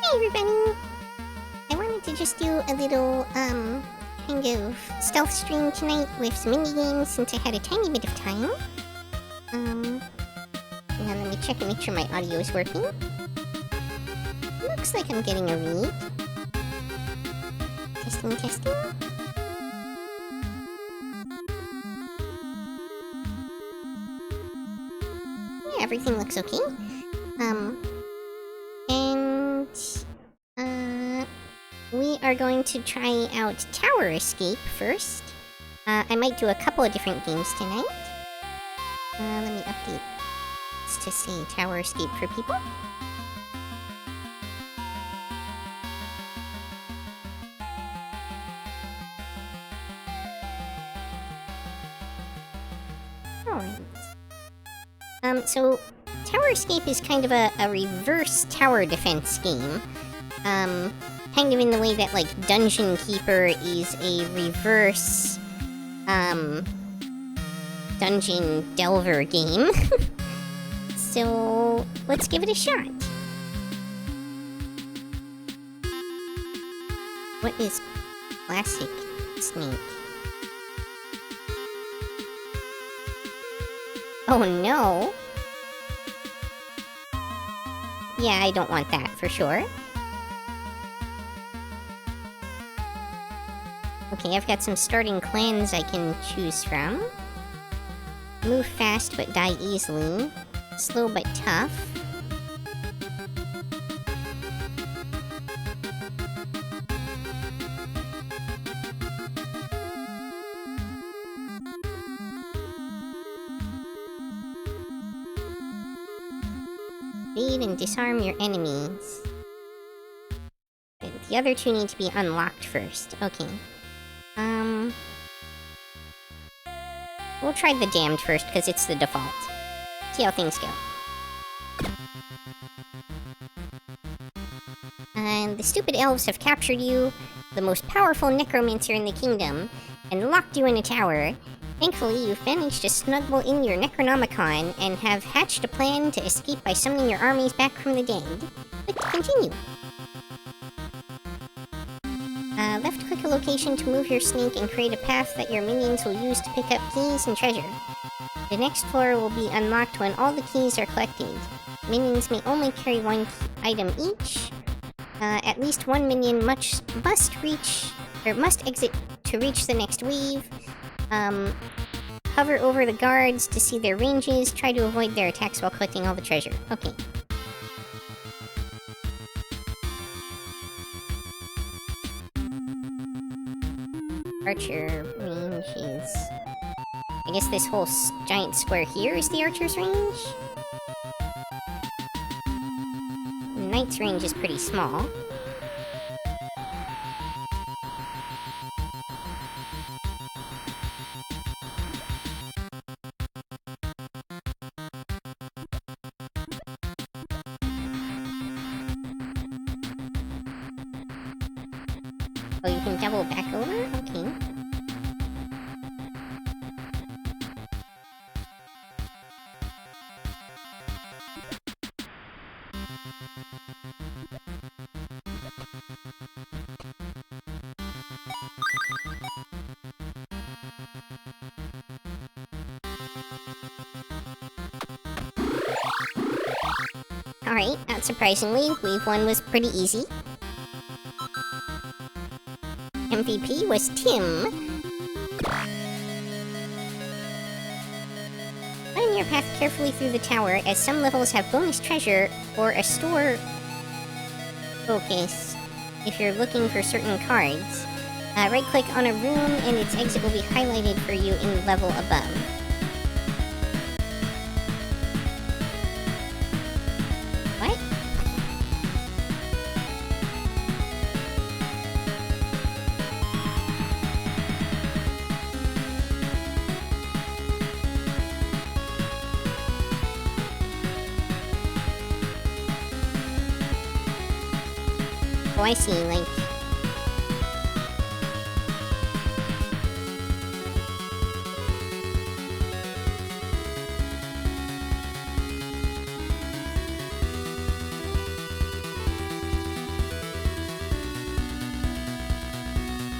Hi everybody! I wanted to just do a little, kind of stealth stream tonight with some indie games since I had a tiny bit of time. Now let me check and make sure my audio is working. Looks like I'm getting a read. Testing, testing. Yeah, everything looks okay. We are going to try out Tower Escape first. I might do a couple of different games tonight. Let me update this to say Tower Escape for people. Alright. So, Tower Escape is kind of a reverse tower defense game. Kind of in the way that, like, Dungeon Keeper is a reverse, Dungeon Delver game. So, let's give it a shot. What is Classic Snake? Oh no! Yeah, I don't want that, for sure. Okay, I've got some starting clans I can choose from. Move fast but die easily. Slow but tough. Evade and disarm your enemies. The other two need to be unlocked first. Okay. We'll try the damned first, because it's the default. See how things go. And the stupid elves have captured you, the most powerful necromancer in the kingdom, and locked you in a tower. Thankfully, you've managed to snuggle in your Necronomicon, and have hatched a plan to escape by summoning your armies back from the dead. Click to continue. Left-click a location to move your snake and create a path that your minions will use to pick up keys and treasure. The next floor will be unlocked when all the keys are collected. Minions may only carry one item each. At least one minion must exit to reach the next wave. Hover over the guards to see their ranges. Try to avoid their attacks while collecting all the treasure. Okay. Archer range is... I guess this whole giant square here is the archer's range? Knight's range is pretty small. Oh, you can double back over? Okay. Alright, not surprisingly, wave 1 was pretty easy. MVP was Tim. Plan your path carefully through the tower, as some levels have bonus treasure or a store focus if you're looking for certain cards. Right-click on a room and its exit will be highlighted for you in the level above. What? Oh, I see, like...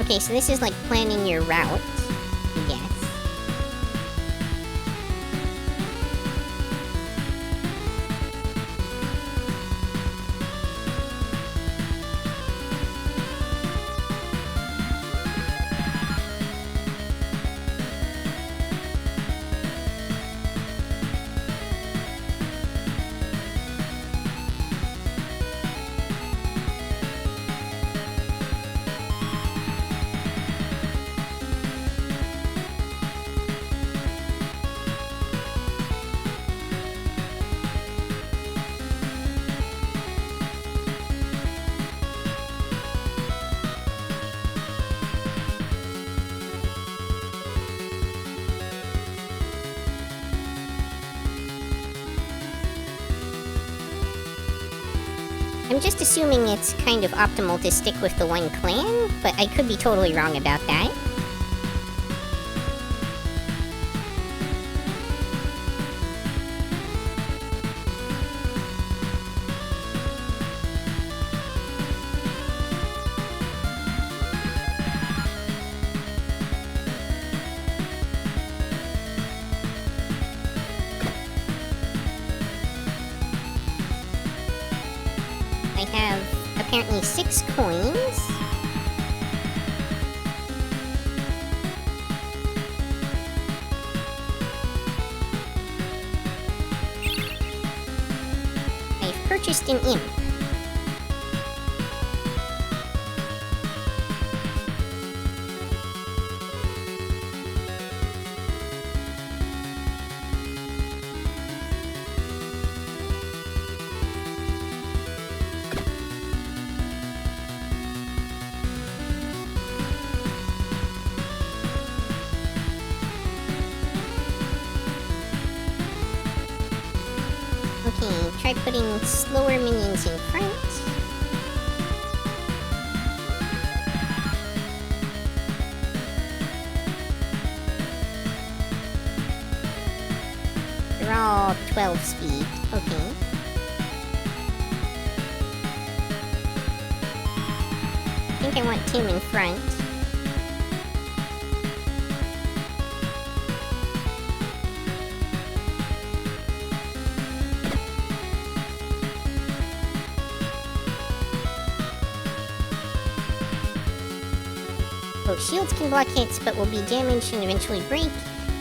Okay, so this is like planning your route, I guess. I'm just assuming it's kind of optimal to stick with the one clan, but I could be totally wrong about that. I have apparently 6 coins. I've purchased an imp. Okay, try putting slower minions in front. They're all 12 speed. Okay. I think I want Tim in front. Both shields can block hits, but will be damaged and eventually break.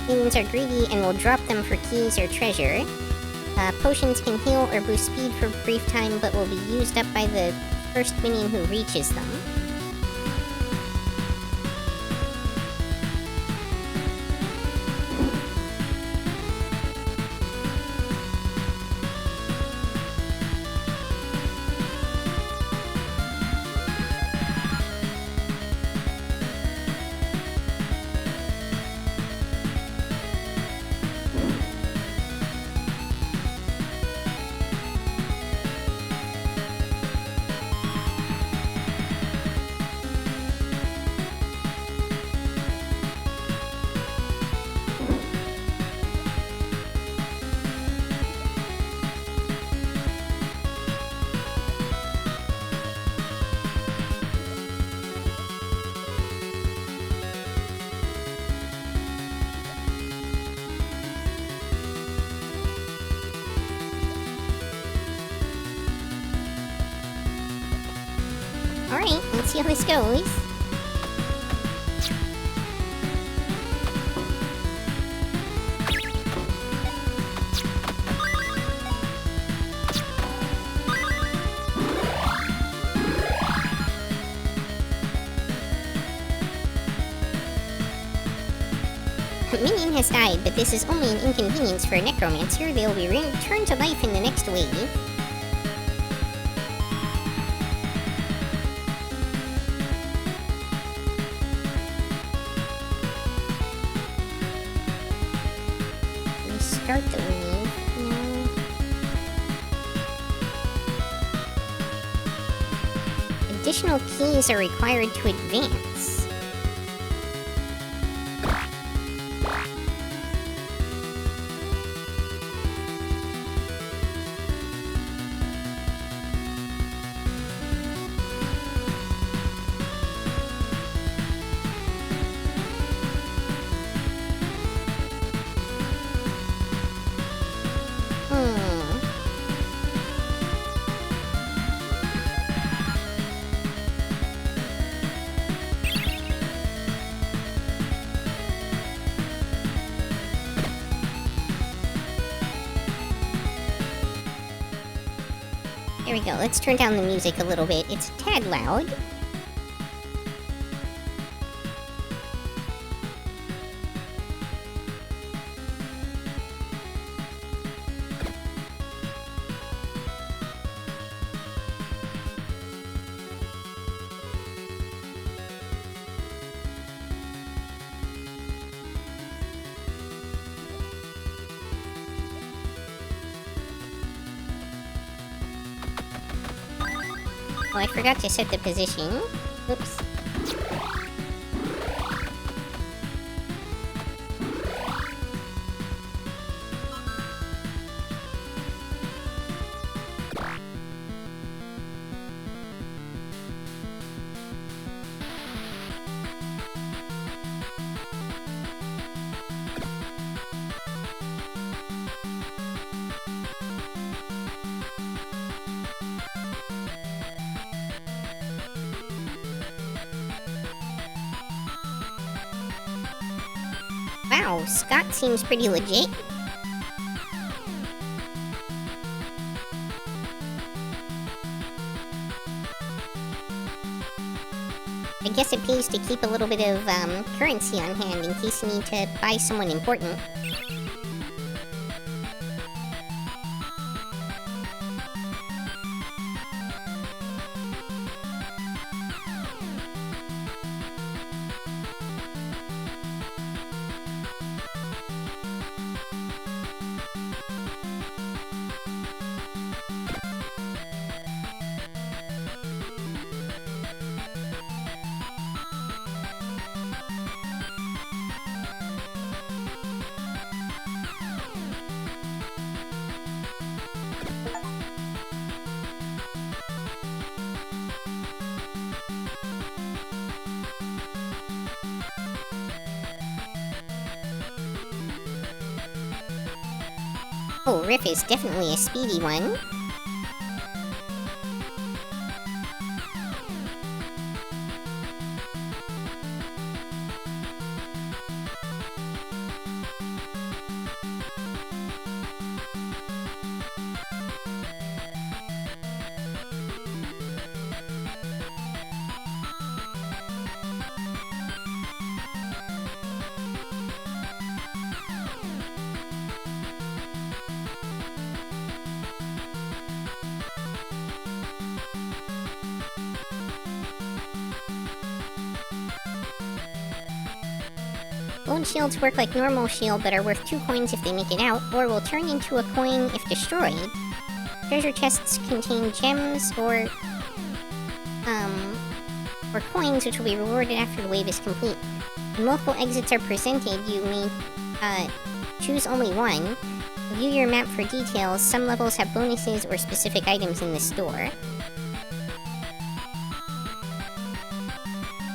Minions are greedy and will drop them for keys or treasure. Potions can heal or boost speed for a brief time, but will be used up by the first minion who reaches them. Alright, let's see how this goes. A minion has died, but this is only an inconvenience for a necromancer. They will be returned to life in the next wave. Start the wave. No. Additional keys are required to advance. There we go. Let's turn down the music a little bit. It's a tad loud. Oh, I forgot to set the position. Oops. Wow, Scott seems pretty legit. I guess it pays to keep a little bit of currency on hand in case you need to buy someone important. Oh, Riff is definitely a speedy one. Gold shields work like normal shield, but are worth 2 coins if they make it out, or will turn into a coin if destroyed. Treasure chests contain gems or coins which will be rewarded after the wave is complete. When multiple exits are presented, you may choose only one. View your map for details. Some levels have bonuses or specific items in the store.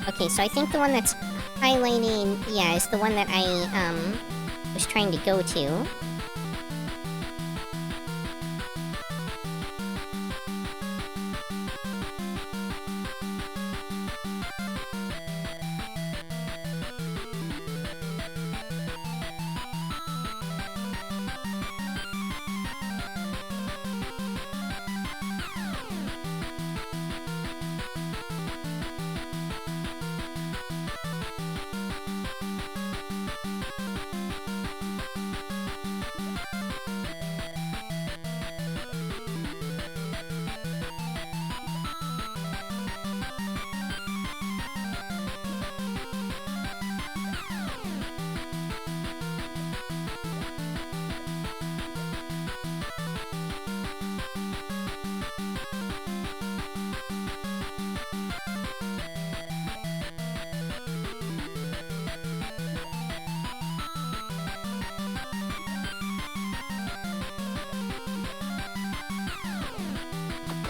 Okay, so I think the one that's highlighted, yeah, is the one that I, was trying to go to.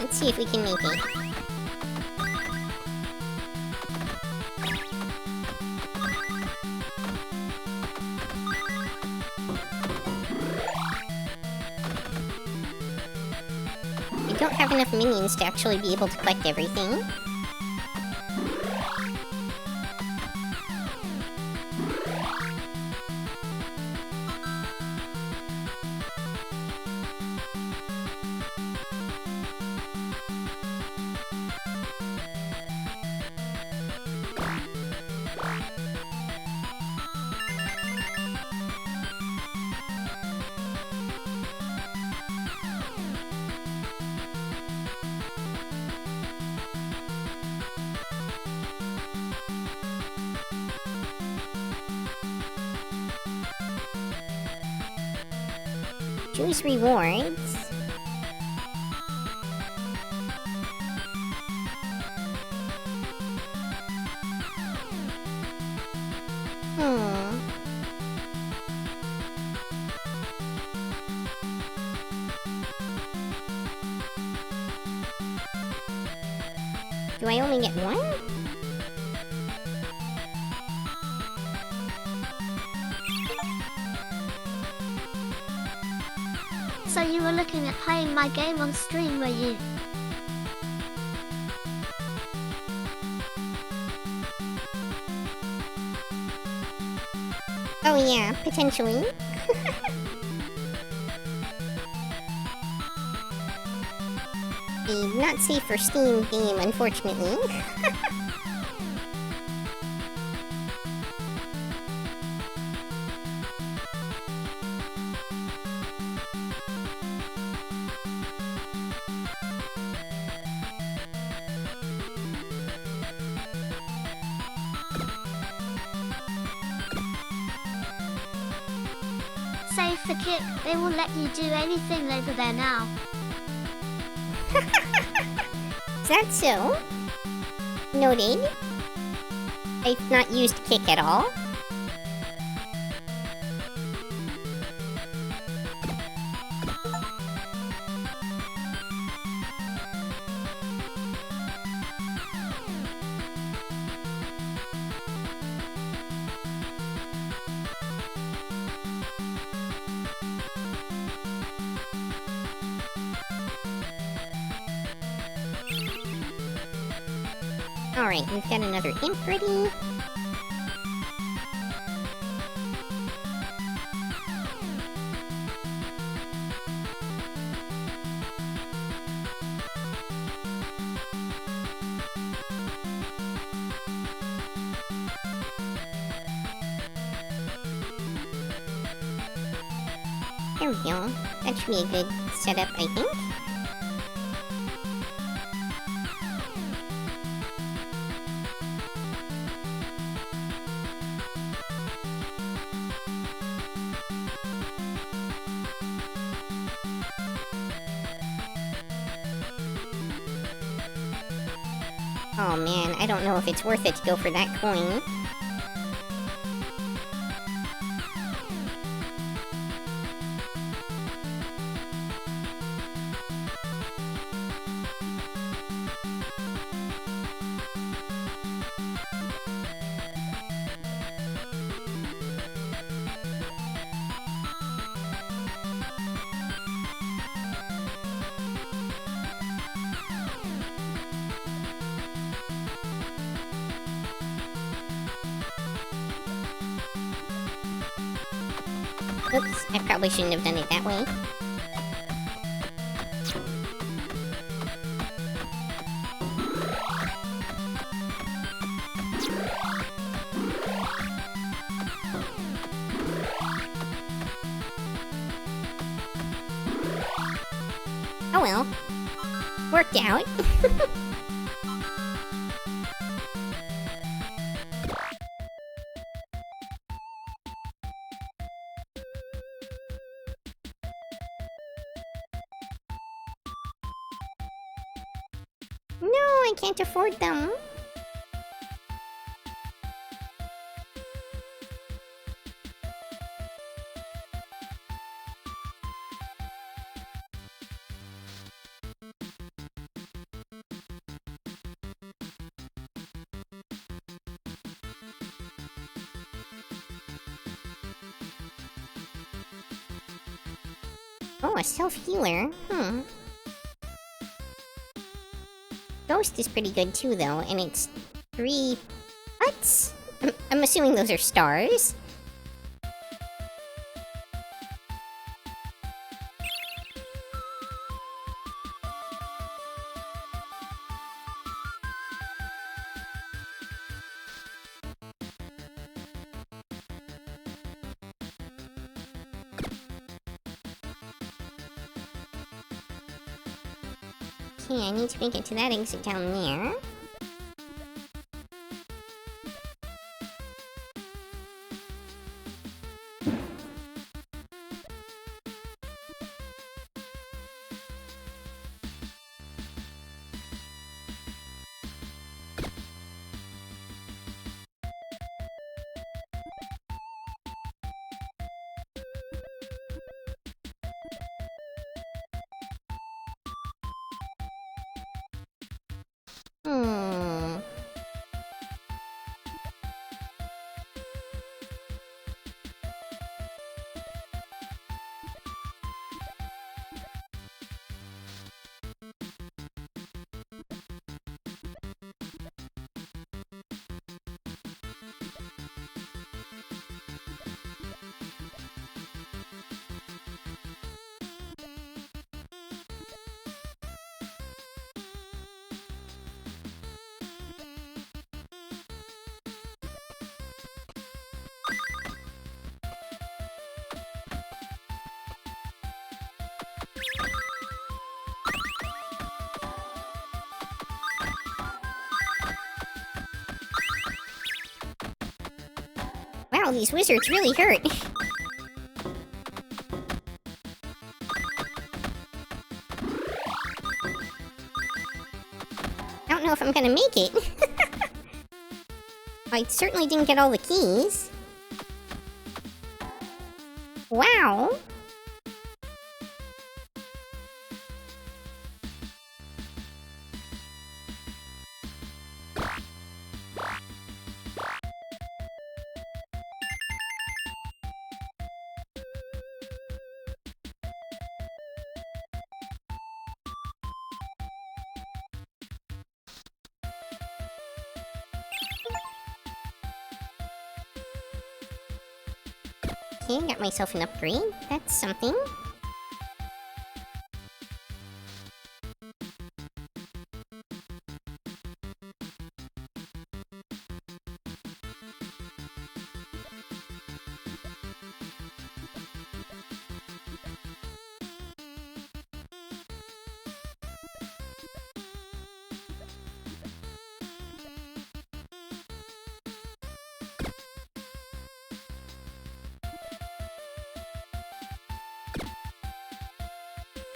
Let's see if we can make it. I don't have enough minions to actually be able to collect everything. Choose rewards. Do I only get one? So you were looking at playing my game on stream, were you? Oh yeah, potentially. A not safe for Steam game, unfortunately. Save the kick, they will let you do anything over there now. Is that so? Noted. I've not used kick at all. Alright, we've got another imp ready. There we go. That should be a good setup, I think. Oh man, I don't know if it's worth it to go for that coin. Oops, I probably shouldn't have done it that way. Oh well. Worked out. No, I can't afford them. Oh, a self-healer. Ghost is pretty good too, though, and it's 3 huts? I'm assuming those are stars. Okay, I need to make it to that exit down there. Hmm. Wow, these wizards really hurt. I don't know if I'm gonna make it. I certainly didn't get all the keys. Wow. Okay, got myself an upgrade. That's something.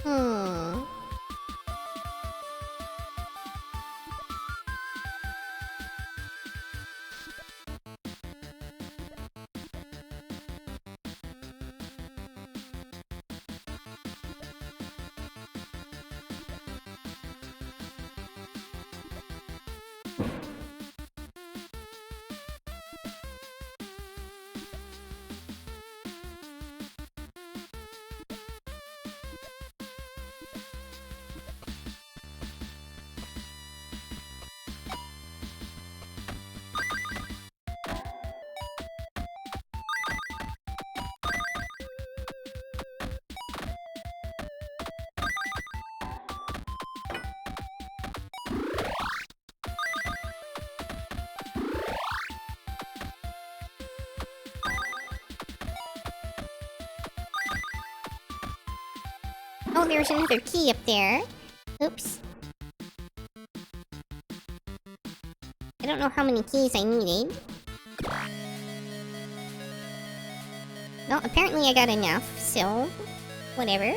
Hmm. Oh, there's another key up there. Oops. I don't know how many keys I needed. Well, apparently I got enough, so... whatever.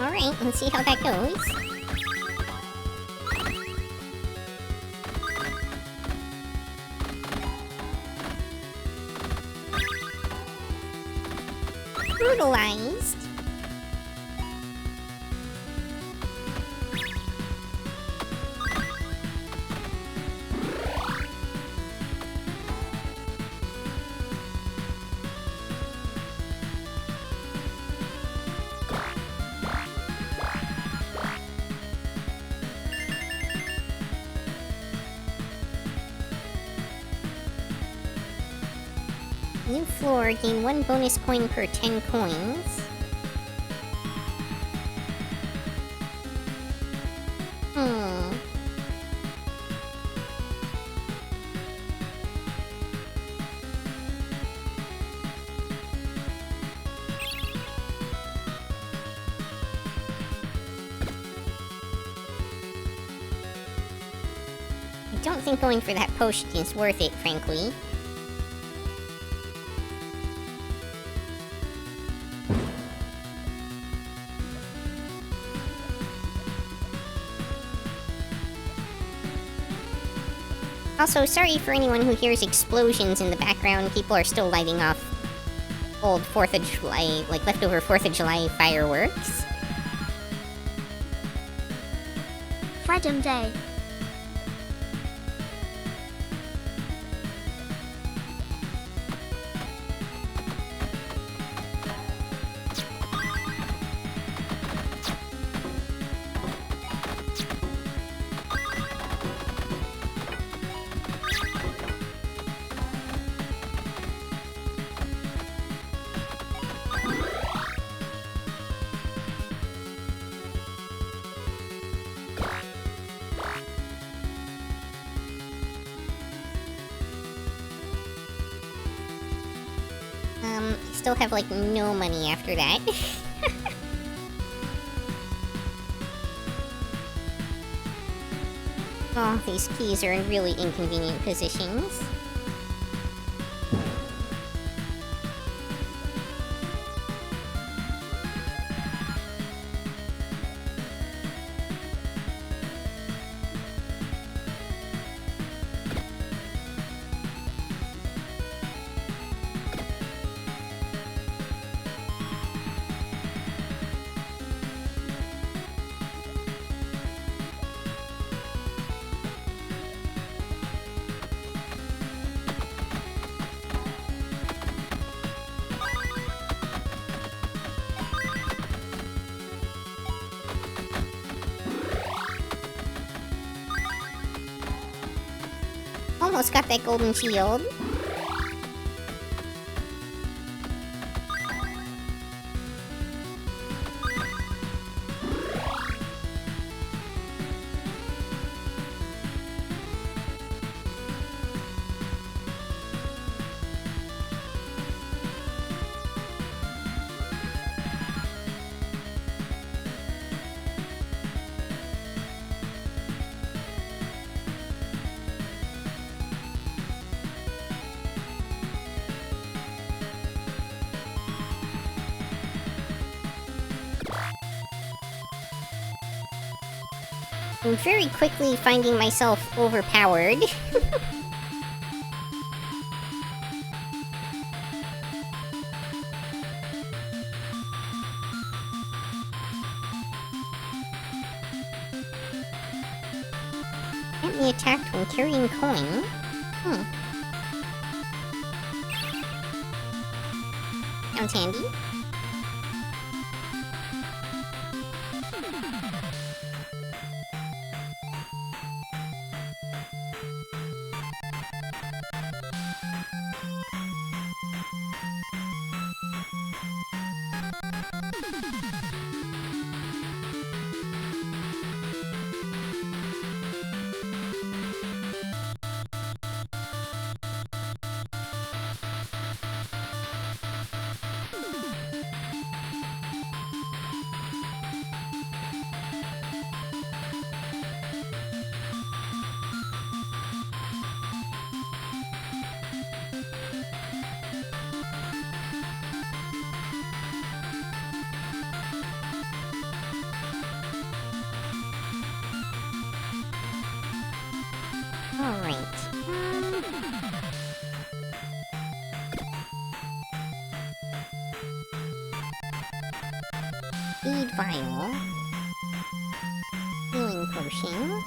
Alright, let's see how that goes. Brutalized. New floor, gain 1 bonus coin per 10 coins. I don't think going for that potion is worth it, frankly. Also, sorry for anyone who hears explosions in the background. People are still lighting off old 4th of July, like leftover 4th of July fireworks. Freedom Day. Still have, like, no money after that. Oh, these keys are in really inconvenient positions. Almost got that golden shield. I'm very quickly finding myself overpowered. Can't be attacked when carrying coin. Sounds handy. Alright. Seed vial. Healing potion.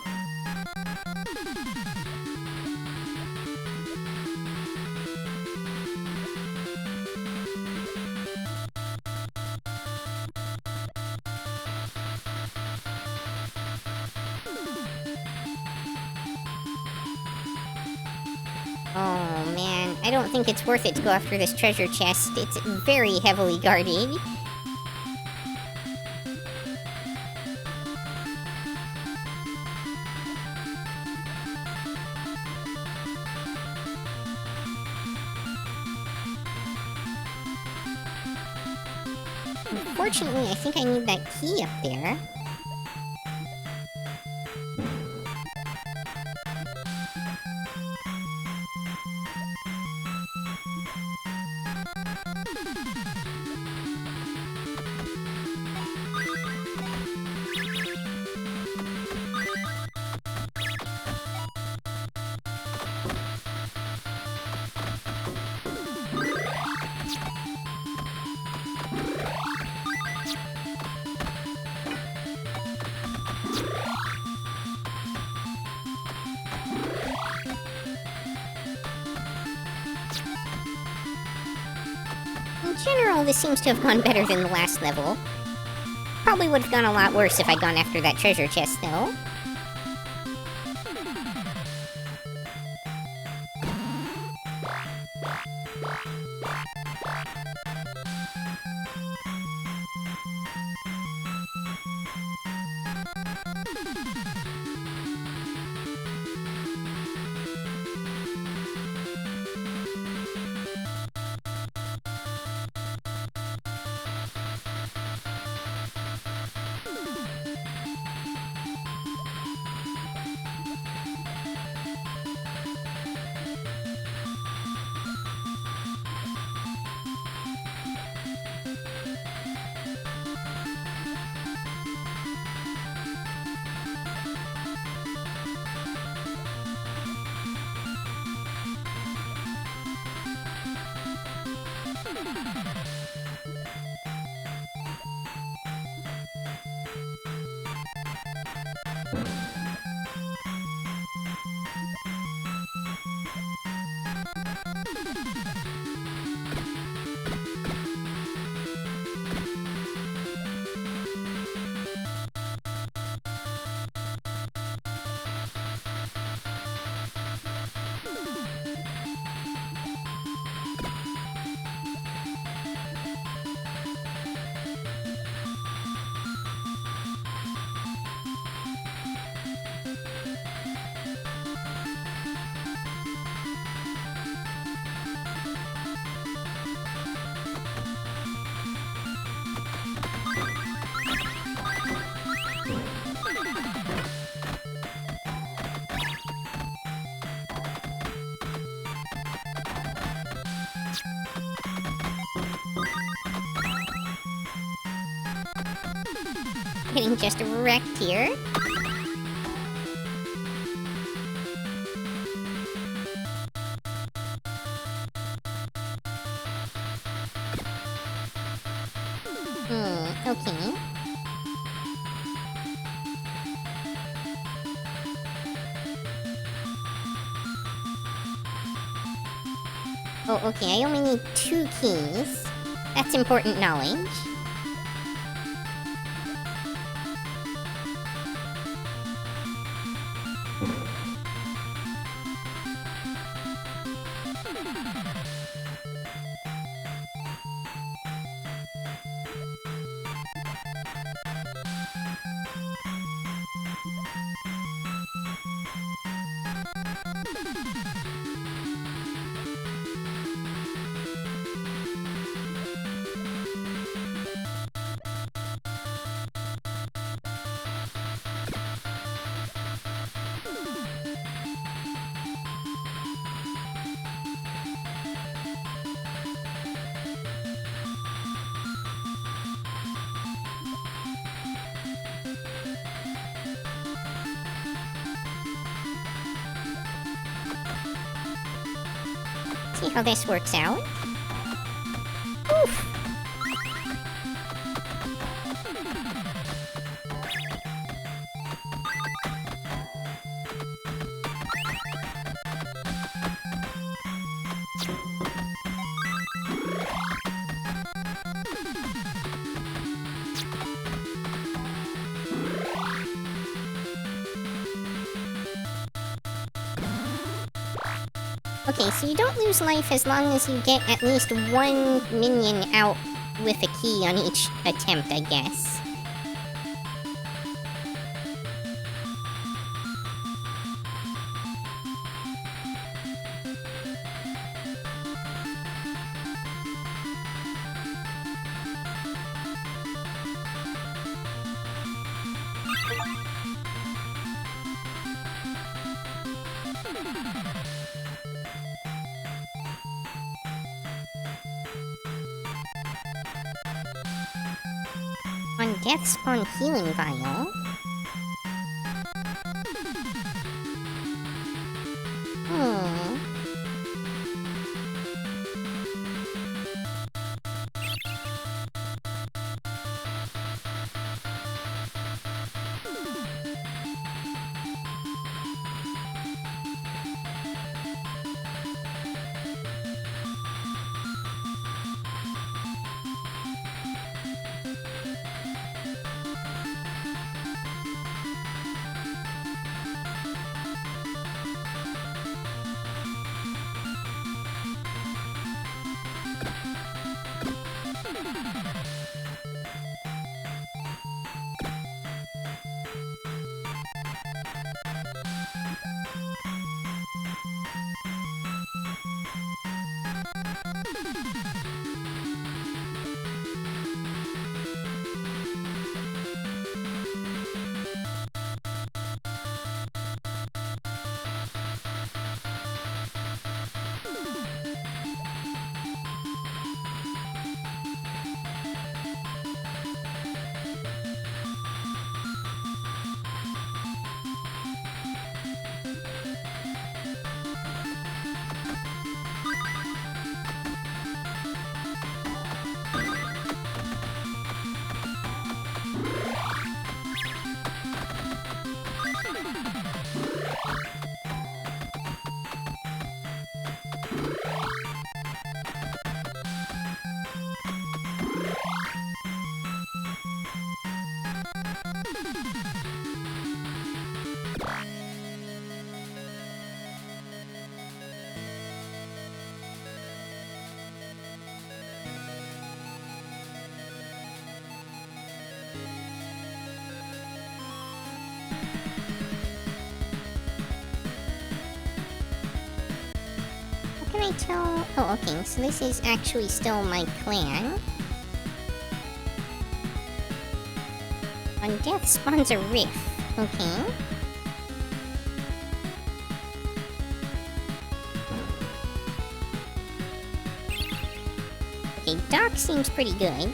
Oh man, I don't think it's worth it to go after this treasure chest. It's very heavily guarded. Unfortunately, I think I need that key up there. In general, this seems to have gone better than the last level. Probably would have gone a lot worse if I'd gone after that treasure chest, though. Getting just wrecked here. Okay. Oh, okay, I only need 2 keys. That's important knowledge. see how this works out. Oof. Okay, so you don't lose life as long as you get at least one minion out with a key on each attempt, I guess. On death spawn healing vial. Hmm. How can I tell? Oh, okay, so this is actually still my clan. On death spawns a rift. Okay. Okay, Doc seems pretty good.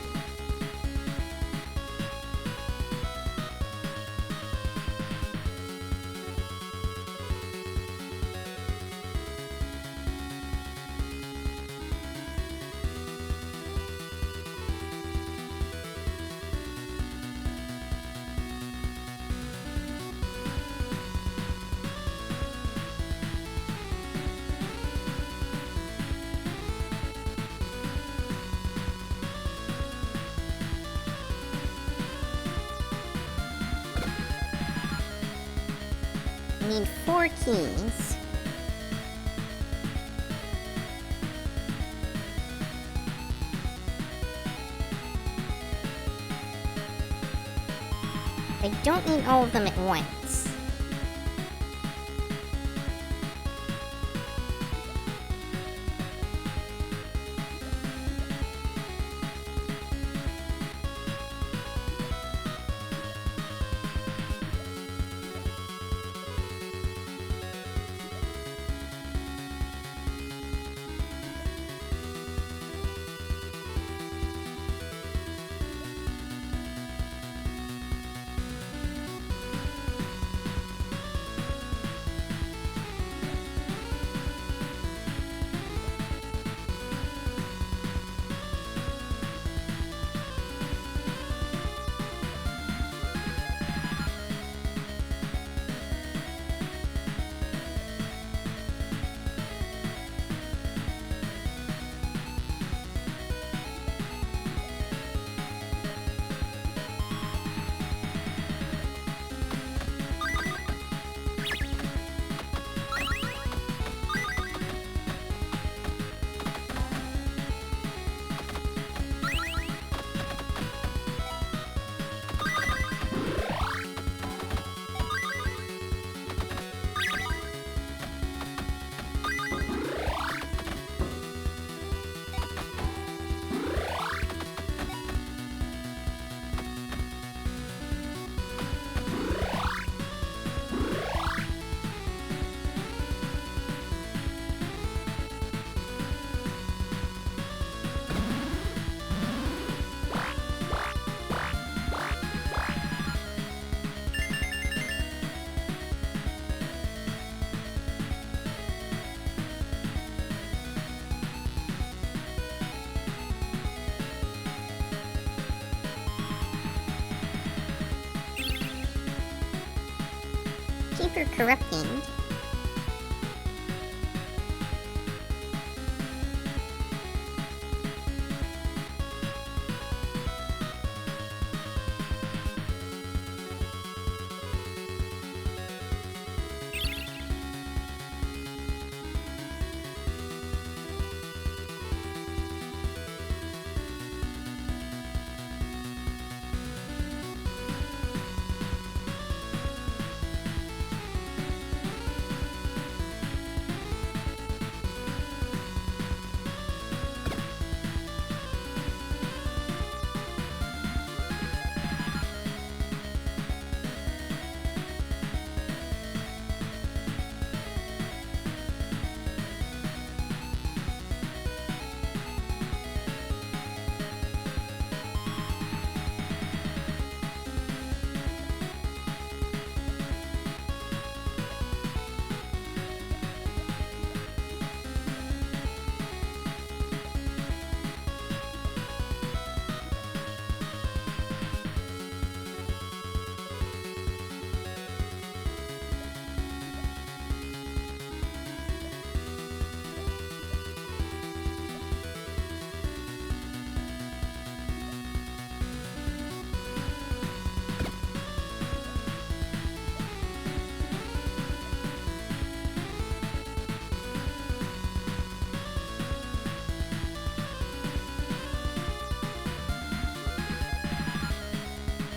I need 4 keys. I don't need all of them at once. keep her corrupting.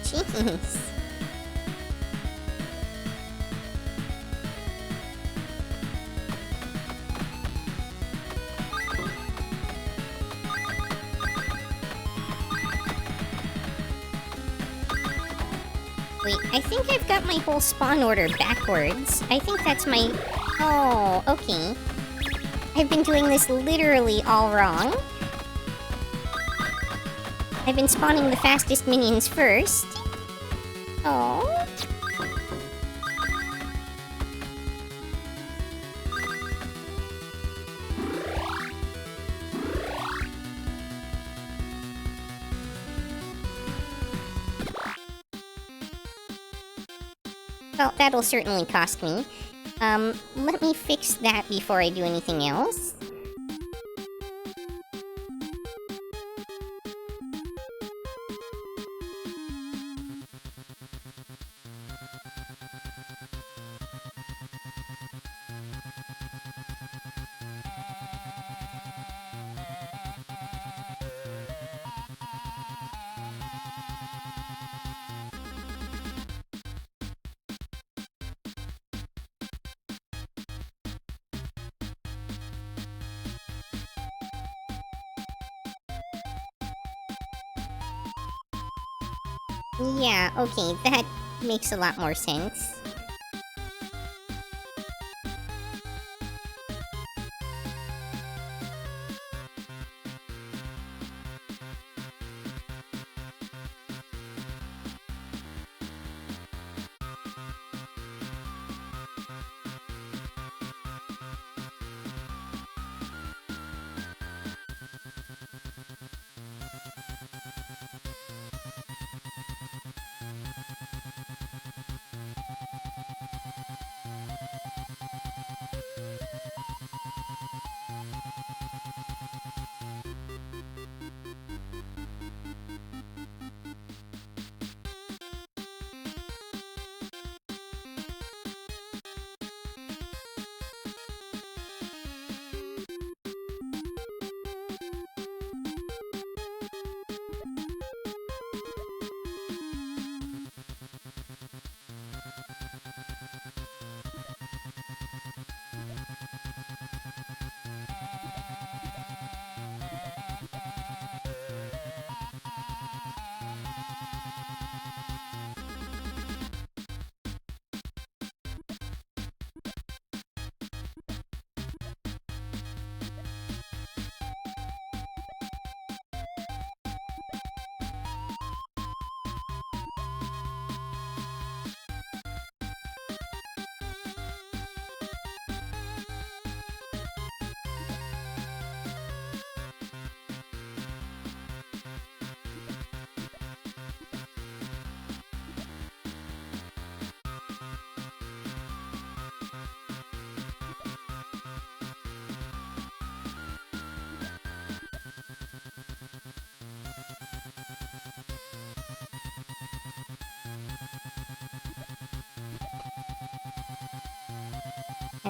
Jeez. Wait, I think I've got my whole spawn order backwards. I think that's my... Oh, okay. I've been doing this literally all wrong. I've been spawning the fastest minions first. Oh. Well, that'll certainly cost me. Let me fix that before I do anything else. Yeah, okay, that makes a lot more sense.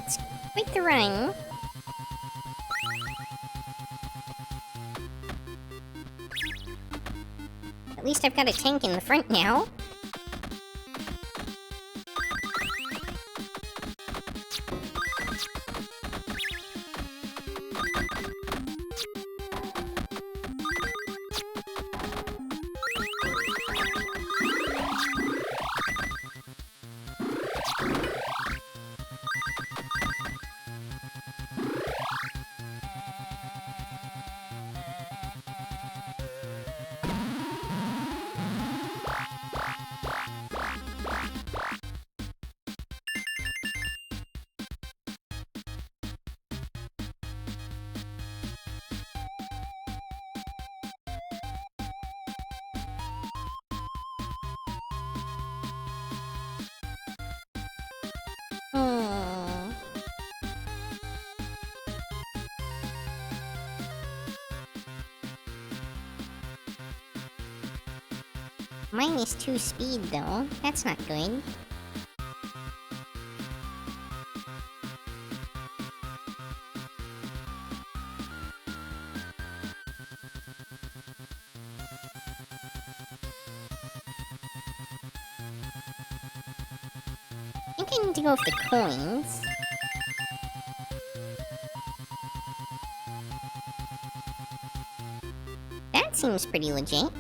That's quite the run. At least I've got a tank in the front now. Hmm. -2 speed, though. That's not good. I think I need to go with the coins. That seems pretty legit.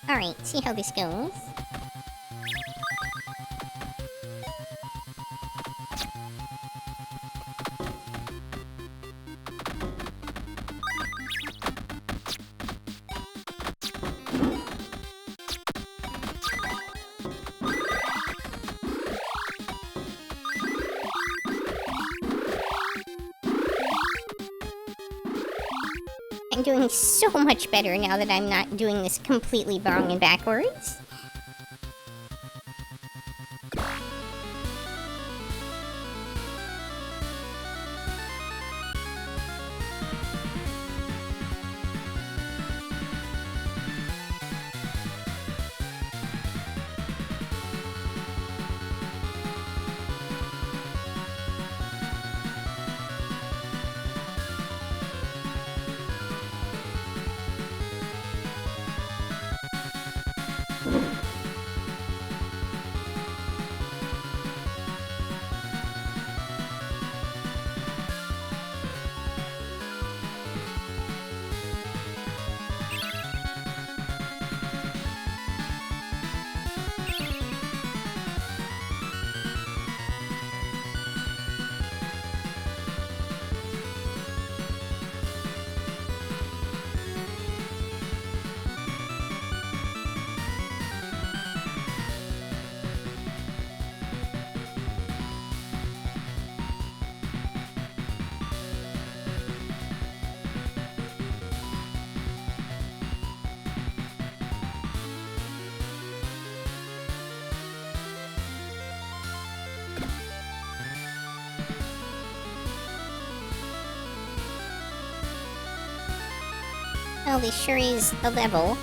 Alright, see how this goes. I'm doing so much better now that I'm not doing this completely wrong and backwards. Well, this sure is a level.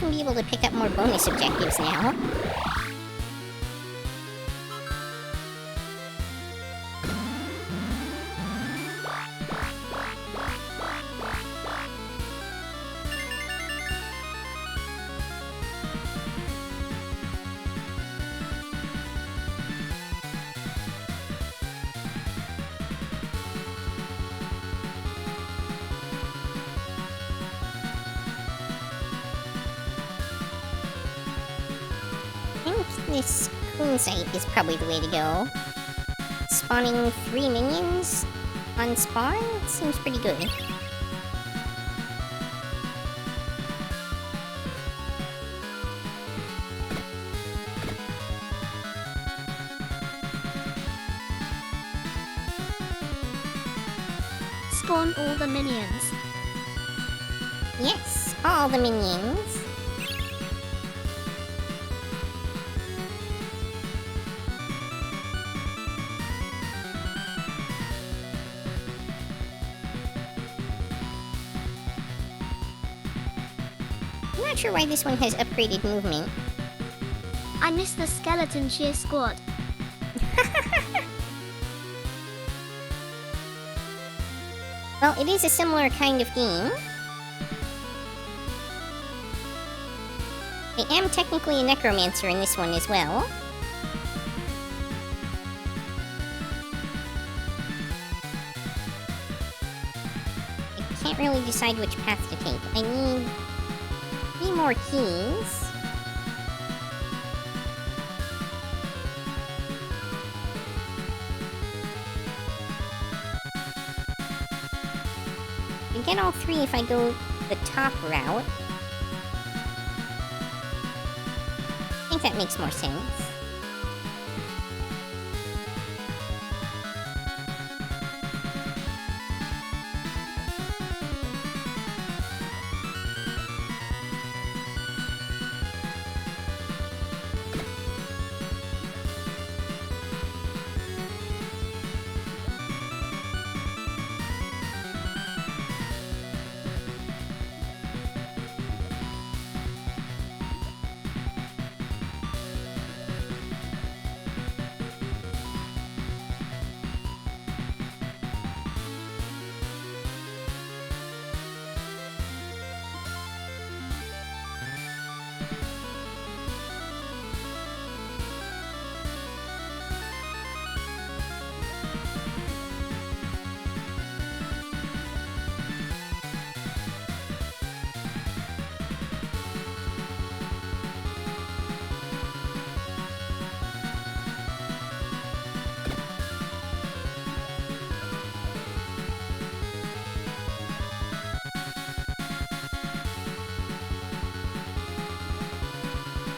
even be able to pick up more bonus objectives now. This coon site is probably the way to go. Spawning 3 minions on spawn seems pretty good. Spawn all the minions. Yes, all the minions. Not sure why this one has upgraded movement. I miss the skeleton cheer squad. Well, it is a similar kind of game. I am technically a necromancer in this one as well. I can't really decide which path to take. I need 3 more keys. I get all 3 if I go the top route. I think that makes more sense.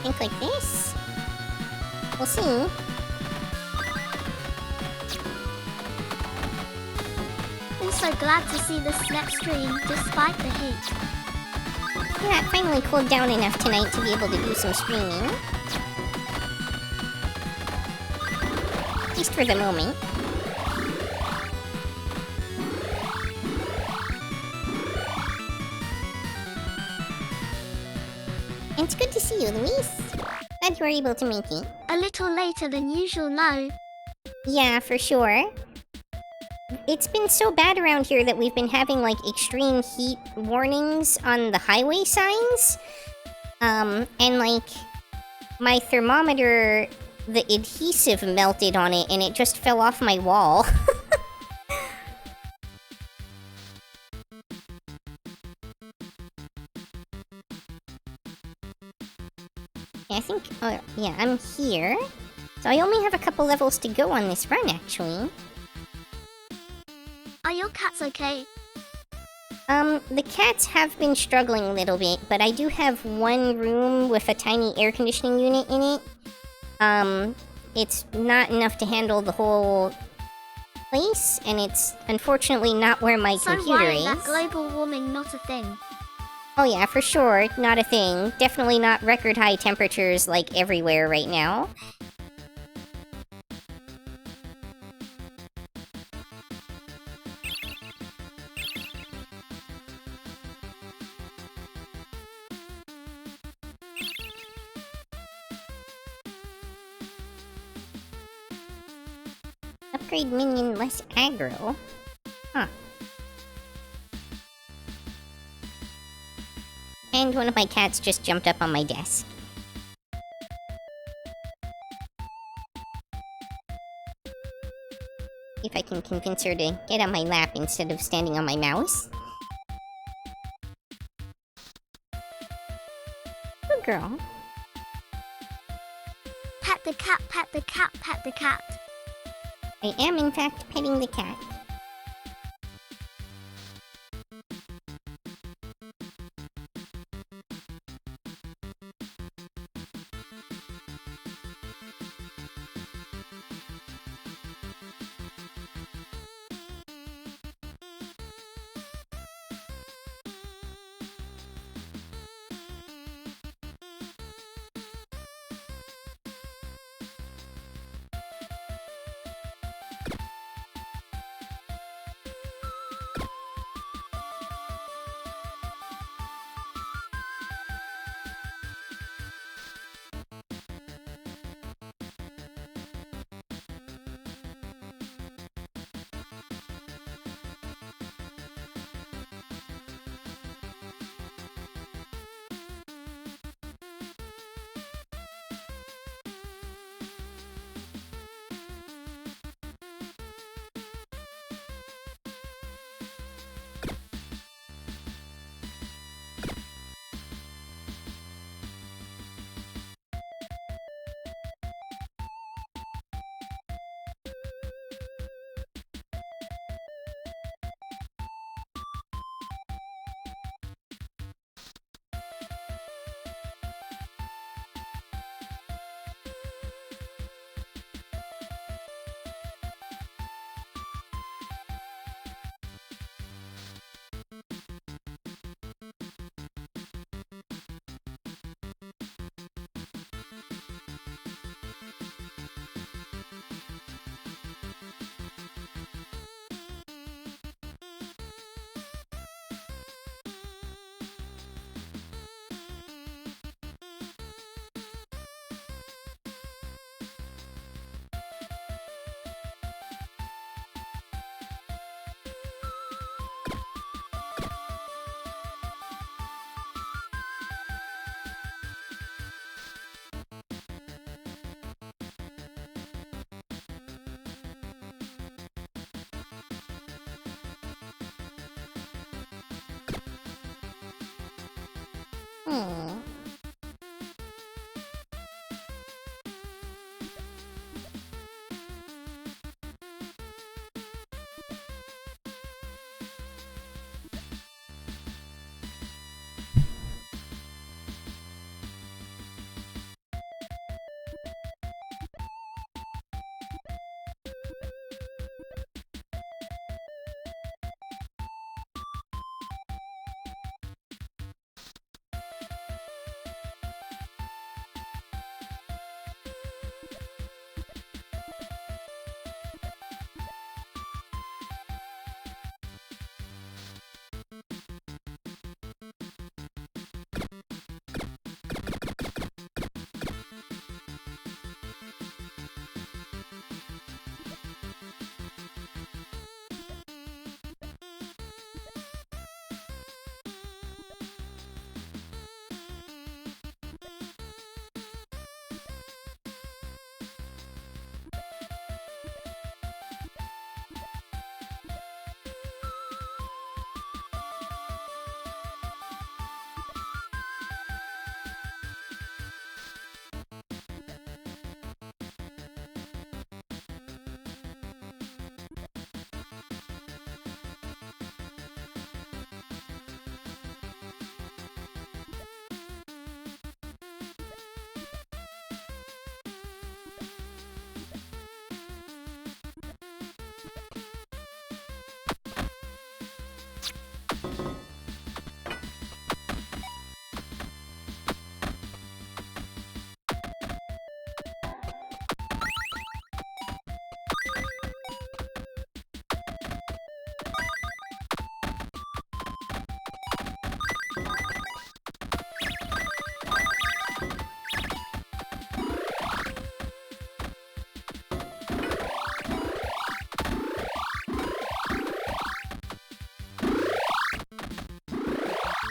Think like this? We'll see. Also glad to see the Snap stream despite the heat. Yeah, it finally cooled down enough tonight to be able to do some streaming. At least for the moment. And it's good to see you, Luis. Glad you were able to make it. A little later than usual, no? Yeah, for sure. It's been so bad around here that we've been having, like, extreme heat warnings on the highway signs. And, like, my thermometer, the adhesive melted on it and it just fell off my wall. Yeah, I think, oh, yeah, I'm here. So I only have a couple levels to go on this run, actually. Are your cats okay? The cats have been struggling a little bit, but I do have one room with a tiny air conditioning unit in it. It's not enough to handle the whole place, and it's unfortunately not where my computer why is. that global warming not a thing? Oh yeah, for sure, not a thing. Definitely not record high temperatures like everywhere right now. upgrade minion less aggro? Huh. And one of my cats just jumped up on my desk. If I can convince her to get on my lap instead of standing on my mouse. Good girl. Pet the cat, pet the cat, pet the cat. I am in fact petting the cat. Hmm.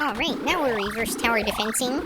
Alright, now we're reverse tower defensing.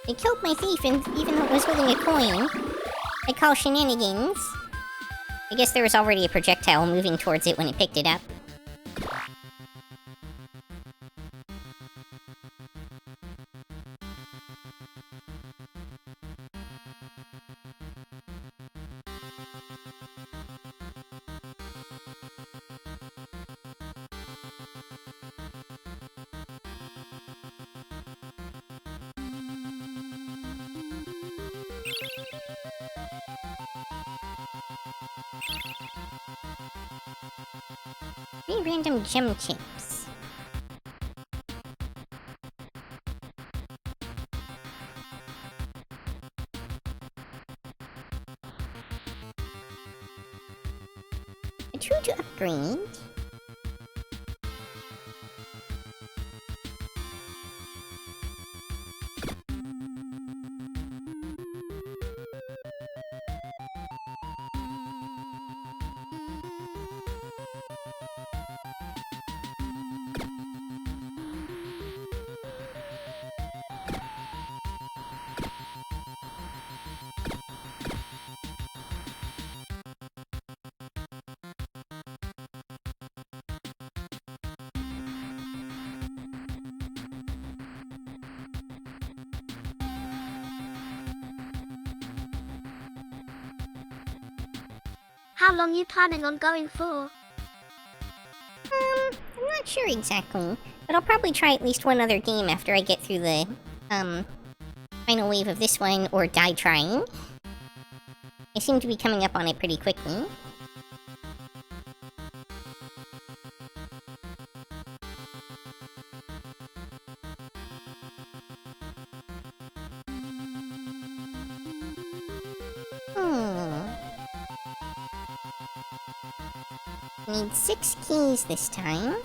It killed my thief, and even though it was holding a coin. I call shenanigans. I guess there was already a projectile moving towards it when it picked it up. Three random gem chips. A true to upgrade. How long you planning on going for? I'm not sure exactly, but I'll probably try at least one other game after I get through the, final wave of this one, or die trying. I seem to be coming up on it pretty quickly. Need 6 keys this time.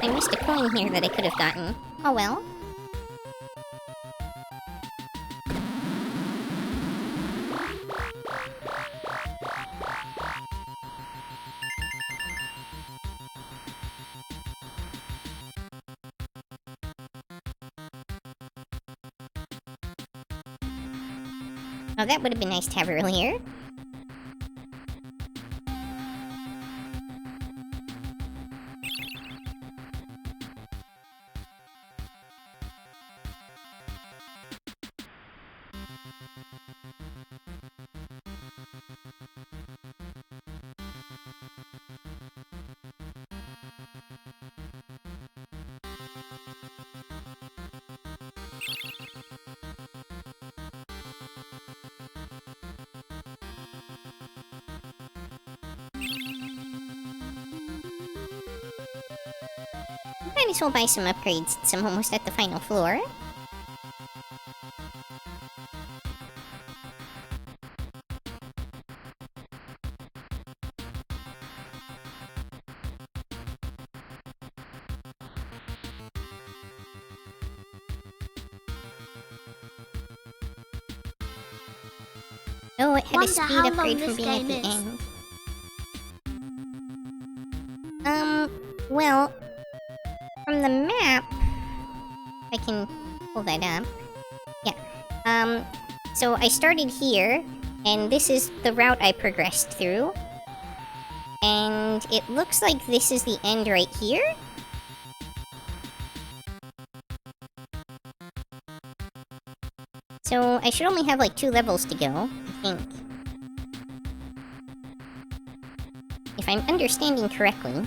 I missed a coin here that I could have gotten. Oh well. Oh, that would have been nice to have earlier. Might as well buy some upgrades since I'm almost at the final floor. Oh, it had a Wonder speed how long upgrade from this being at game the is. end. Well, from the map, I can pull that up. Yeah. So I started here, and this is the route I progressed through. And it looks like this is the end right here. So I should only have like 2 levels to go, I think. If I'm understanding correctly.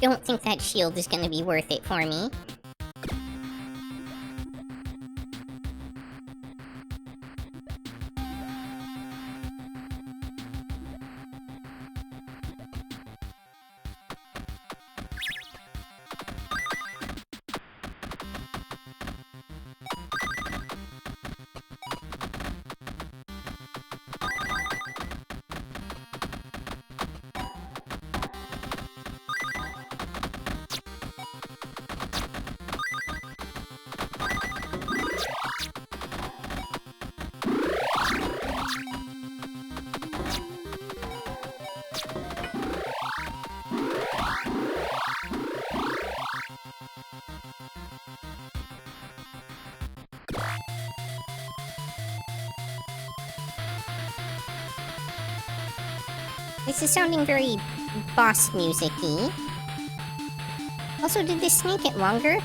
Don't think that shield is gonna be worth it for me. This is sounding very boss music-y. Also, did this snake get longer?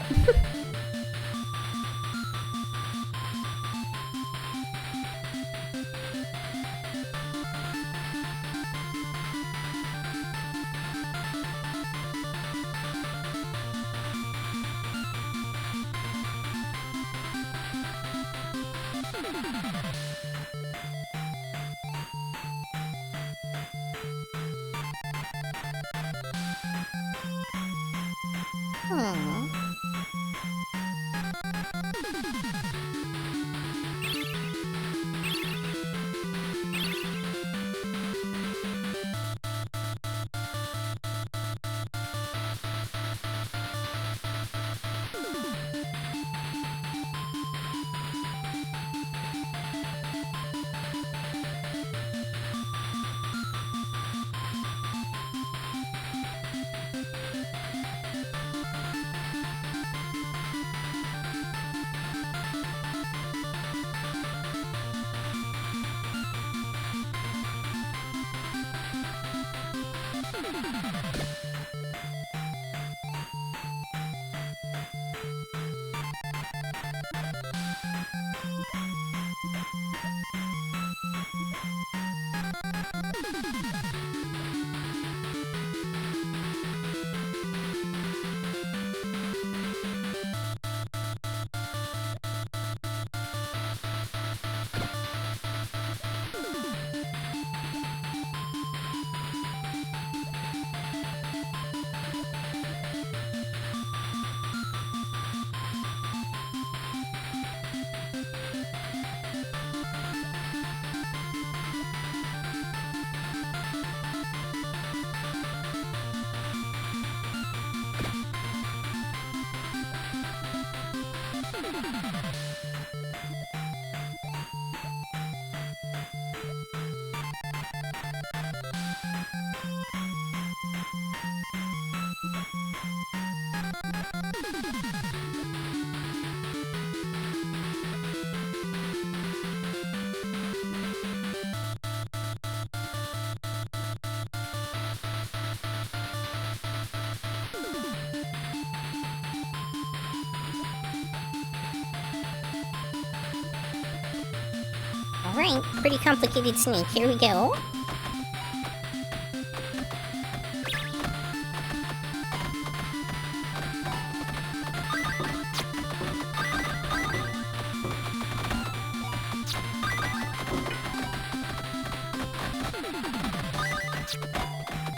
Alright, pretty complicated snake. Here we go.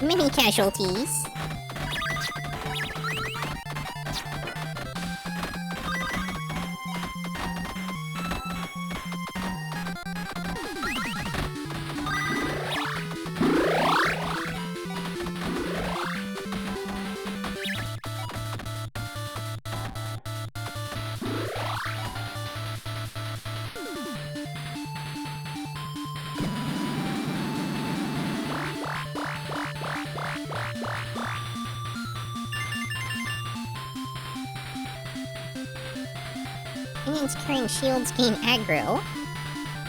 Many casualties. Minions carrying shields gain aggro.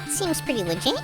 Seems pretty legit.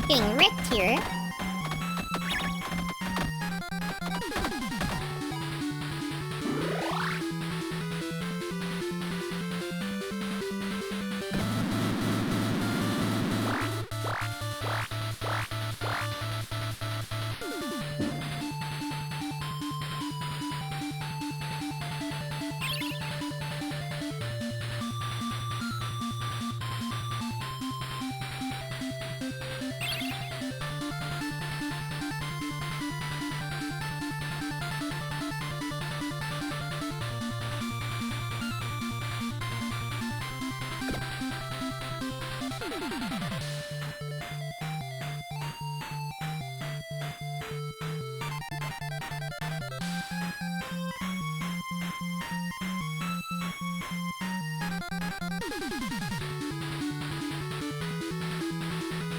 Getting wrecked here.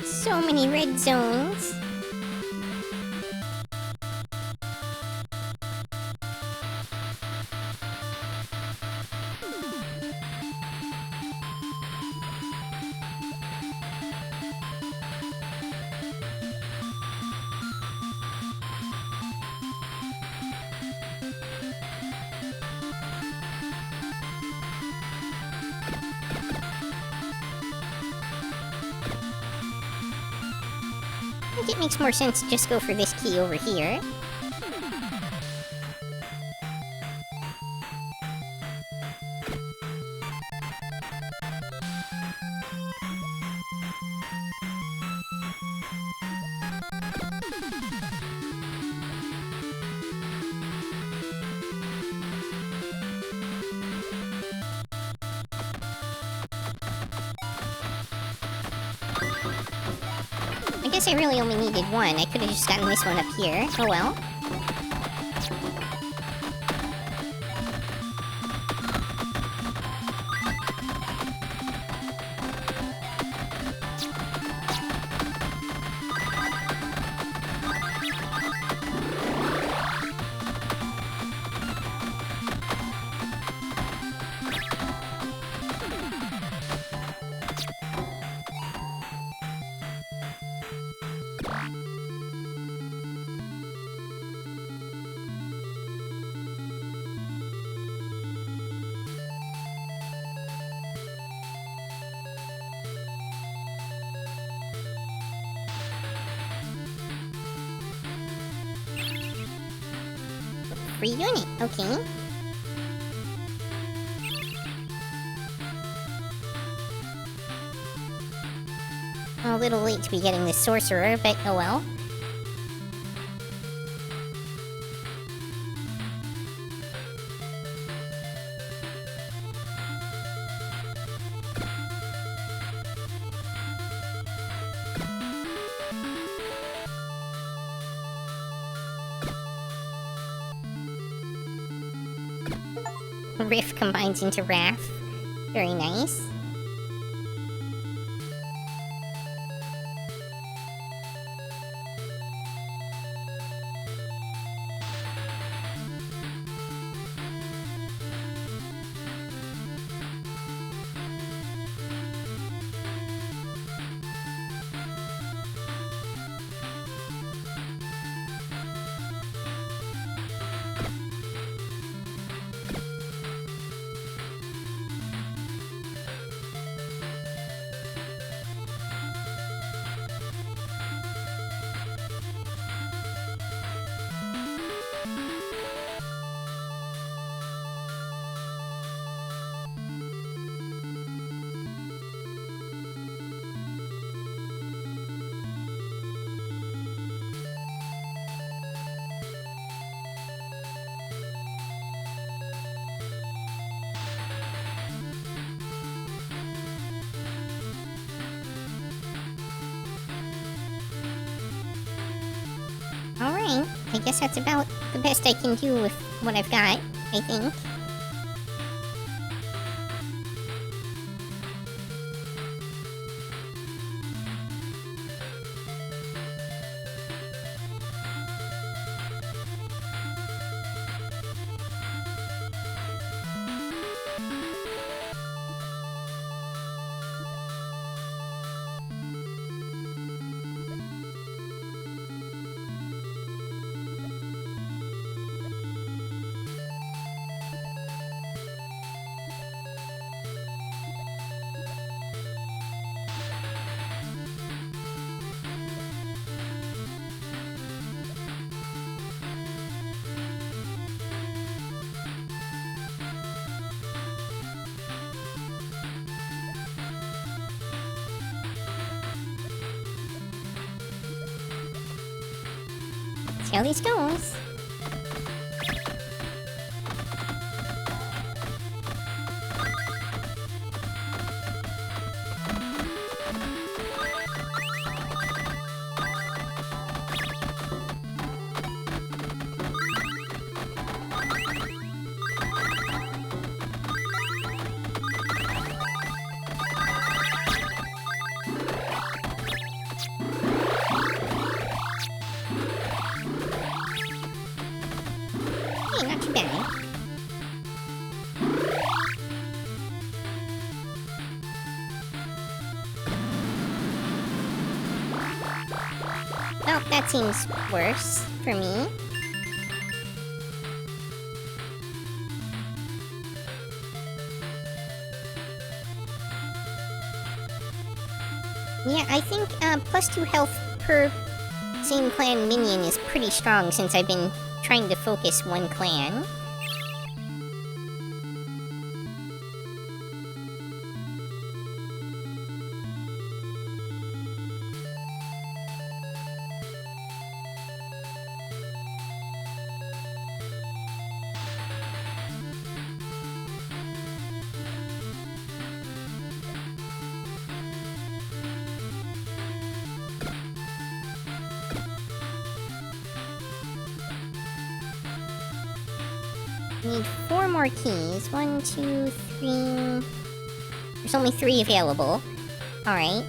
So many red zones. I think it makes more sense to just go for this key over here. I guess I really only needed one. I could have just gotten this one up here. Oh well. Free unit, okay. A little late to be getting the sorcerer, but oh well. Riff combines into Wrath. Very nice. Alright, I guess that's about the best I can do with what I've got, I think. See how this goes. Not too bad. Well, that seems worse for me. Yeah, I think +2 health per same clan minion is pretty strong since I've been trying to focus one clan. Need 4 more keys. 1, 2, 3... There's only 3 available. Alright.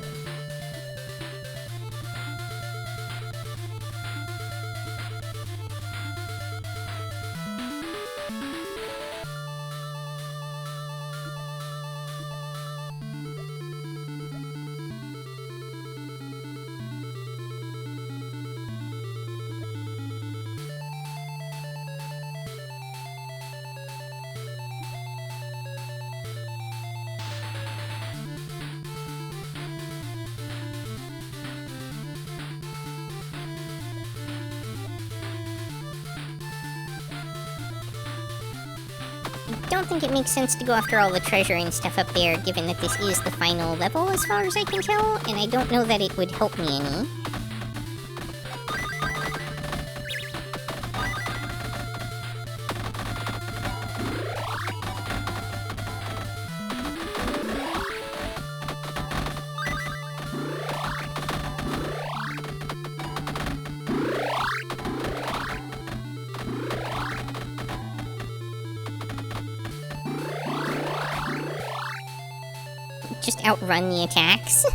don't think it makes sense to go after all the treasure and stuff up there, given that this is the final level as far as I can tell, and I don't know that it would help me any. Just outrun the attacks.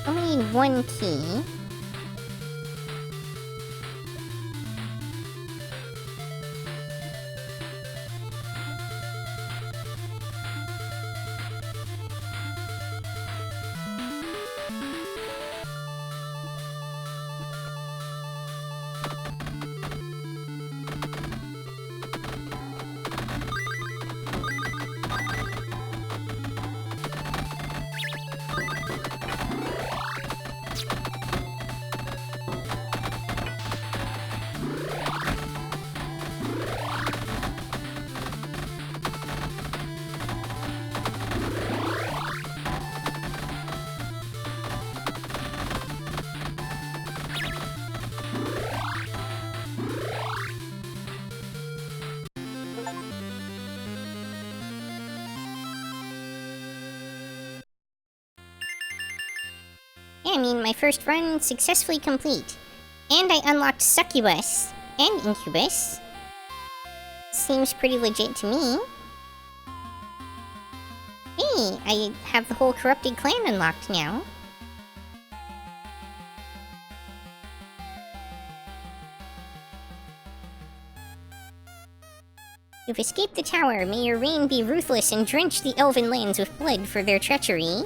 Only need one key. Yeah, I mean, my first run successfully complete. And I unlocked Succubus and Incubus. Seems pretty legit to me. Hey, I have the whole corrupted clan unlocked now. You've escaped the tower. May your reign be ruthless and drench the elven lands with blood for their treachery.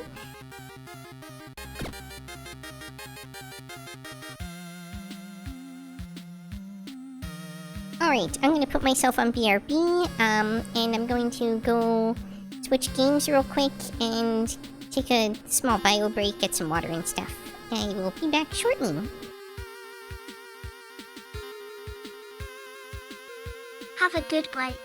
Alright, I'm gonna put myself on BRB, and I'm going to go switch games real quick and take a small bio break, get some water and stuff. I will be back shortly. Have a good break.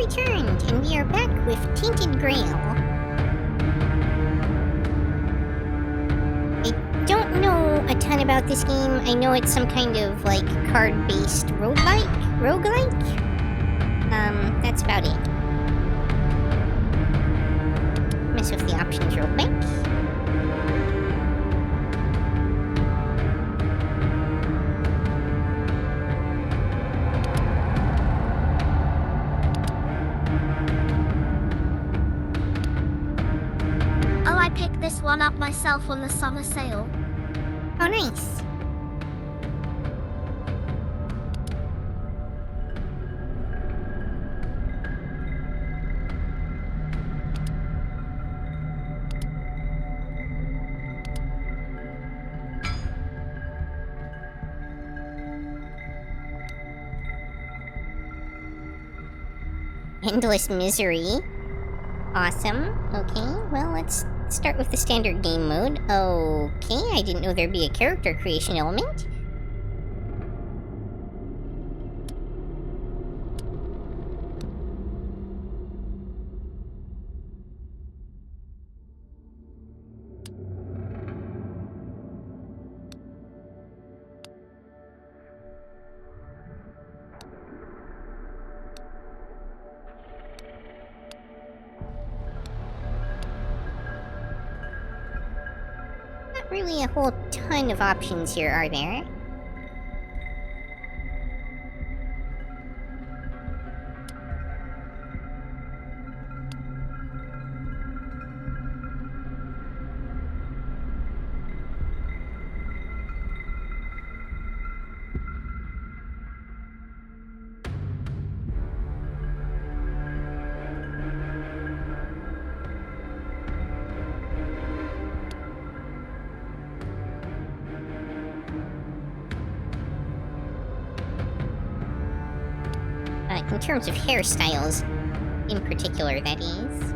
returned, and we are back with Tainted Grail. I don't know a ton about this game. I know it's some kind of, like, card-based roguelike? That's about it. Mess with the options real quick. Oh, I picked this one up myself on the summer sale. Oh, nice. Endless misery. Awesome. Okay, well, let's start with the standard game mode. Okay, I didn't know there'd be a character creation element. Not really a whole ton of options here, are there? In terms of hairstyles, in particular, that is.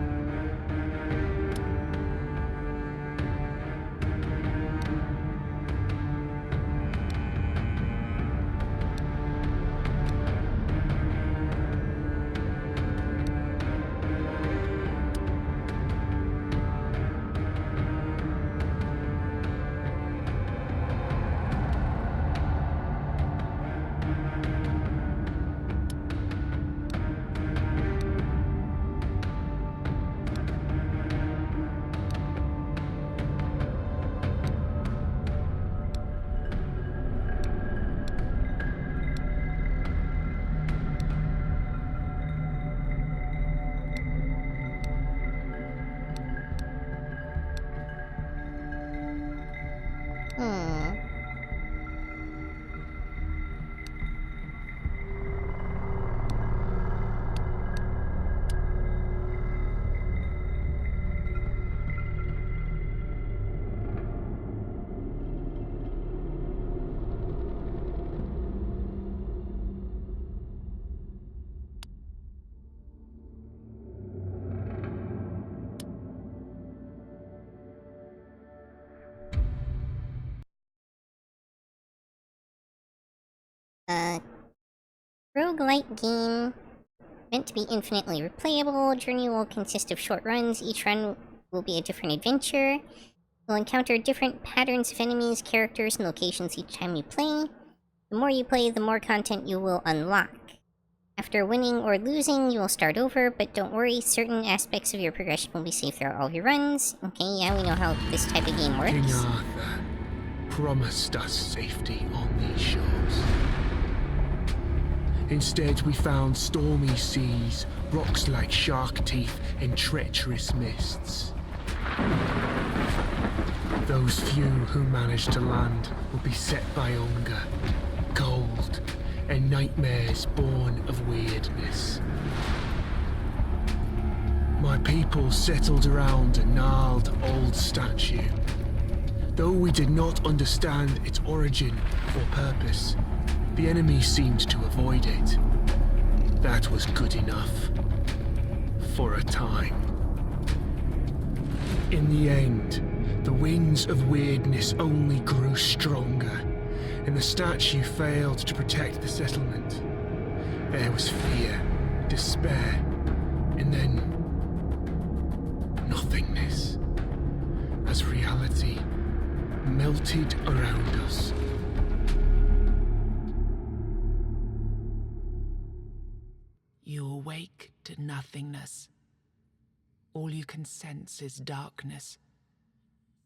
Roguelike game, meant to be infinitely replayable. Journey will consist of short runs. Each run will be a different adventure. You'll encounter different patterns of enemies, characters, and locations each time you play. The more you play, the more content you will unlock. After winning or losing, you will start over, but don't worry, certain aspects of your progression will be safe throughout all of your runs. Okay, yeah, we know how this type of game works. King Arthur promised us safety on these shores. Instead, we found stormy seas, rocks like shark teeth, and treacherous mists. Those few who manage to land will be set by hunger, cold, and nightmares born of weirdness. My people settled around a gnarled old statue. Though we did not understand its origin or purpose, the enemy seemed to avoid it. That was good enough. For a time. In the end, the winds of weirdness only grew stronger, and the statue failed to protect the settlement. There was fear, despair, And then nothingness, as reality melted around us. You awake to nothingness. All you can sense is darkness,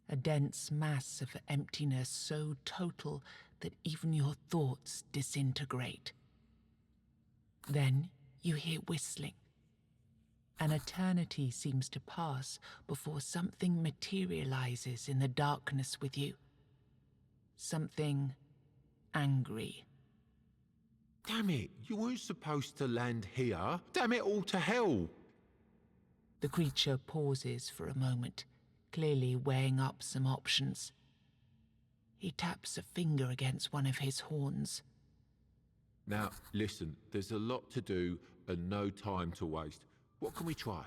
a dense mass of emptiness so total that even your thoughts disintegrate. Then you hear whistling. An eternity seems to pass before something materializes in the darkness with you. Something angry. Damn it, you weren't supposed to land here. Damn it all to hell. The creature pauses for a moment, clearly weighing up some options. He taps a finger against one of his horns. Now, listen, there's a lot to do and no time to waste. What can we try?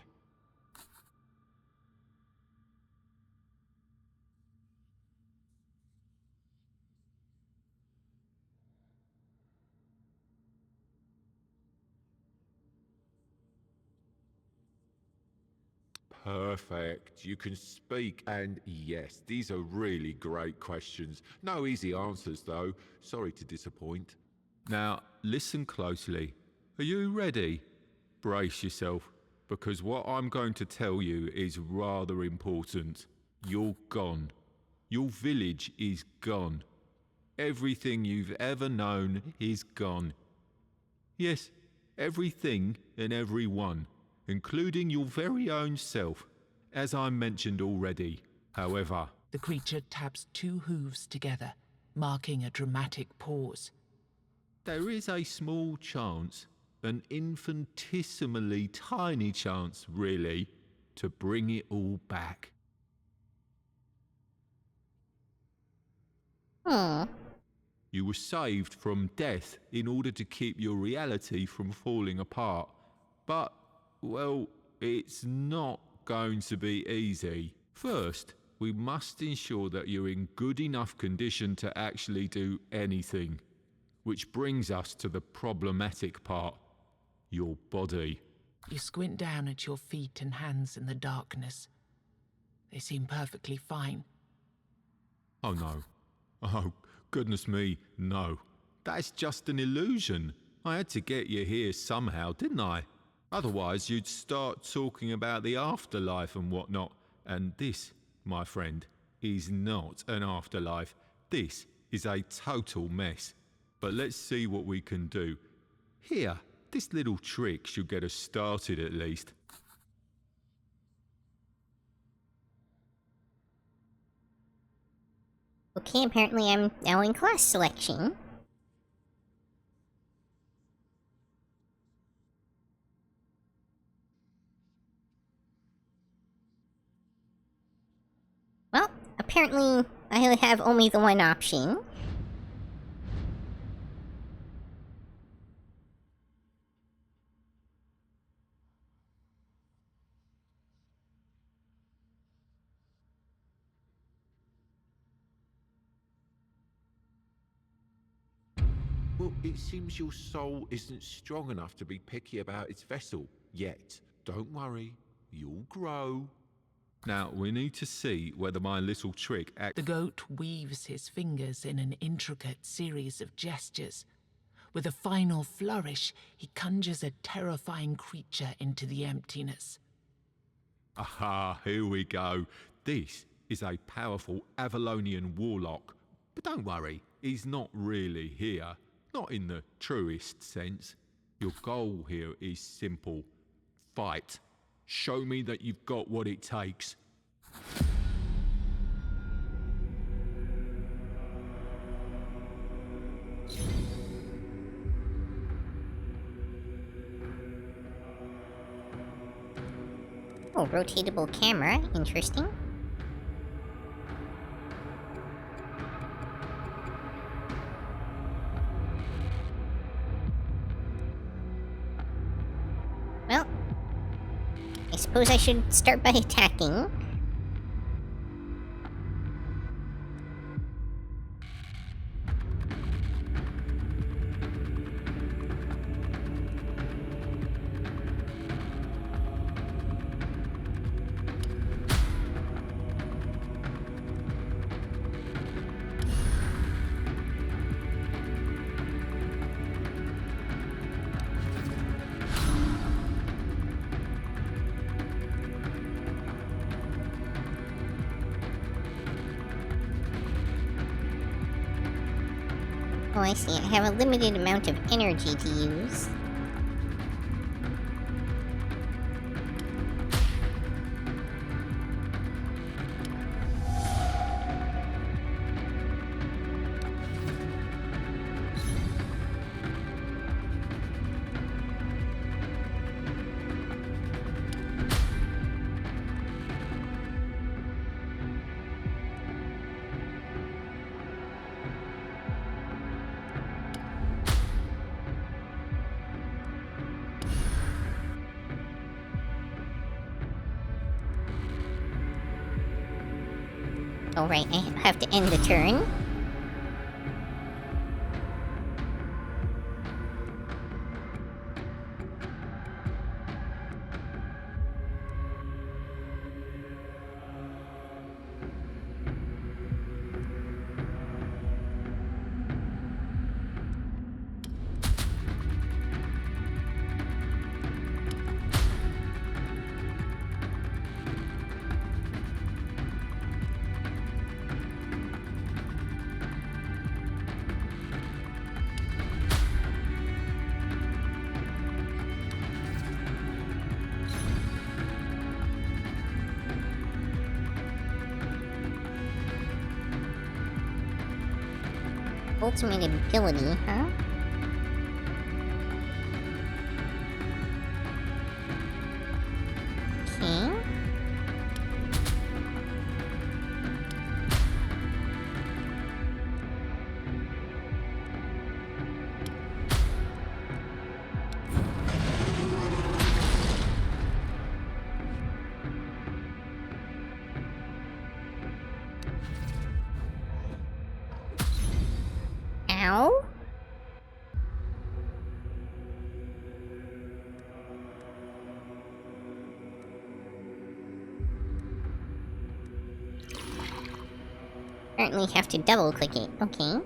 Perfect. You can speak, and yes, these are really great questions. No easy answers, though. Sorry to disappoint. Now, listen closely. Are you ready? Brace yourself, because what I'm going to tell you is rather important. You're gone. Your village is gone. Everything you've ever known is gone. Yes, everything and everyone, including your very own self, as I mentioned already. However, The creature taps two hooves together, marking a dramatic pause. there is a small chance, an infinitesimally tiny chance, really, to bring it all back. You were saved from death in order to keep your reality from falling apart. But, well, it's not going to be easy. First, we must ensure that you're in good enough condition to actually do anything. Which brings us to the problematic part. Your body. You squint down at your feet and hands in the darkness. They seem perfectly fine. Oh no. Oh, goodness me, no. That's just an illusion. I had to get you here somehow, didn't I? Otherwise, you'd start talking about the afterlife and whatnot. And this, my friend, is not an afterlife. This is a total mess. But let's see what we can do. Here, this little trick should get us started at least. Okay, apparently I'm now in class selection. Well, apparently I have only the one option. Well, it seems your soul isn't strong enough to be picky about its vessel yet. Don't worry, you'll grow. Now, we need to see whether my little trick The goat weaves his fingers in an intricate series of gestures. With a final flourish, he conjures a terrifying creature into the emptiness. Aha, here we go. This is a powerful Avalonian warlock. But don't worry, he's not really here. Not in the truest sense. Your goal here is simple. Fight. Show me that you've got what it takes. Oh, rotatable camera. Interesting. Well, I suppose I should start by attacking. Oh, I see. I have a limited amount of energy to use. Alright, I have to end the turn. Ultimate ability, huh? Okay. Ow? Apparently have to double click it. Okay.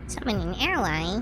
Summon an ally?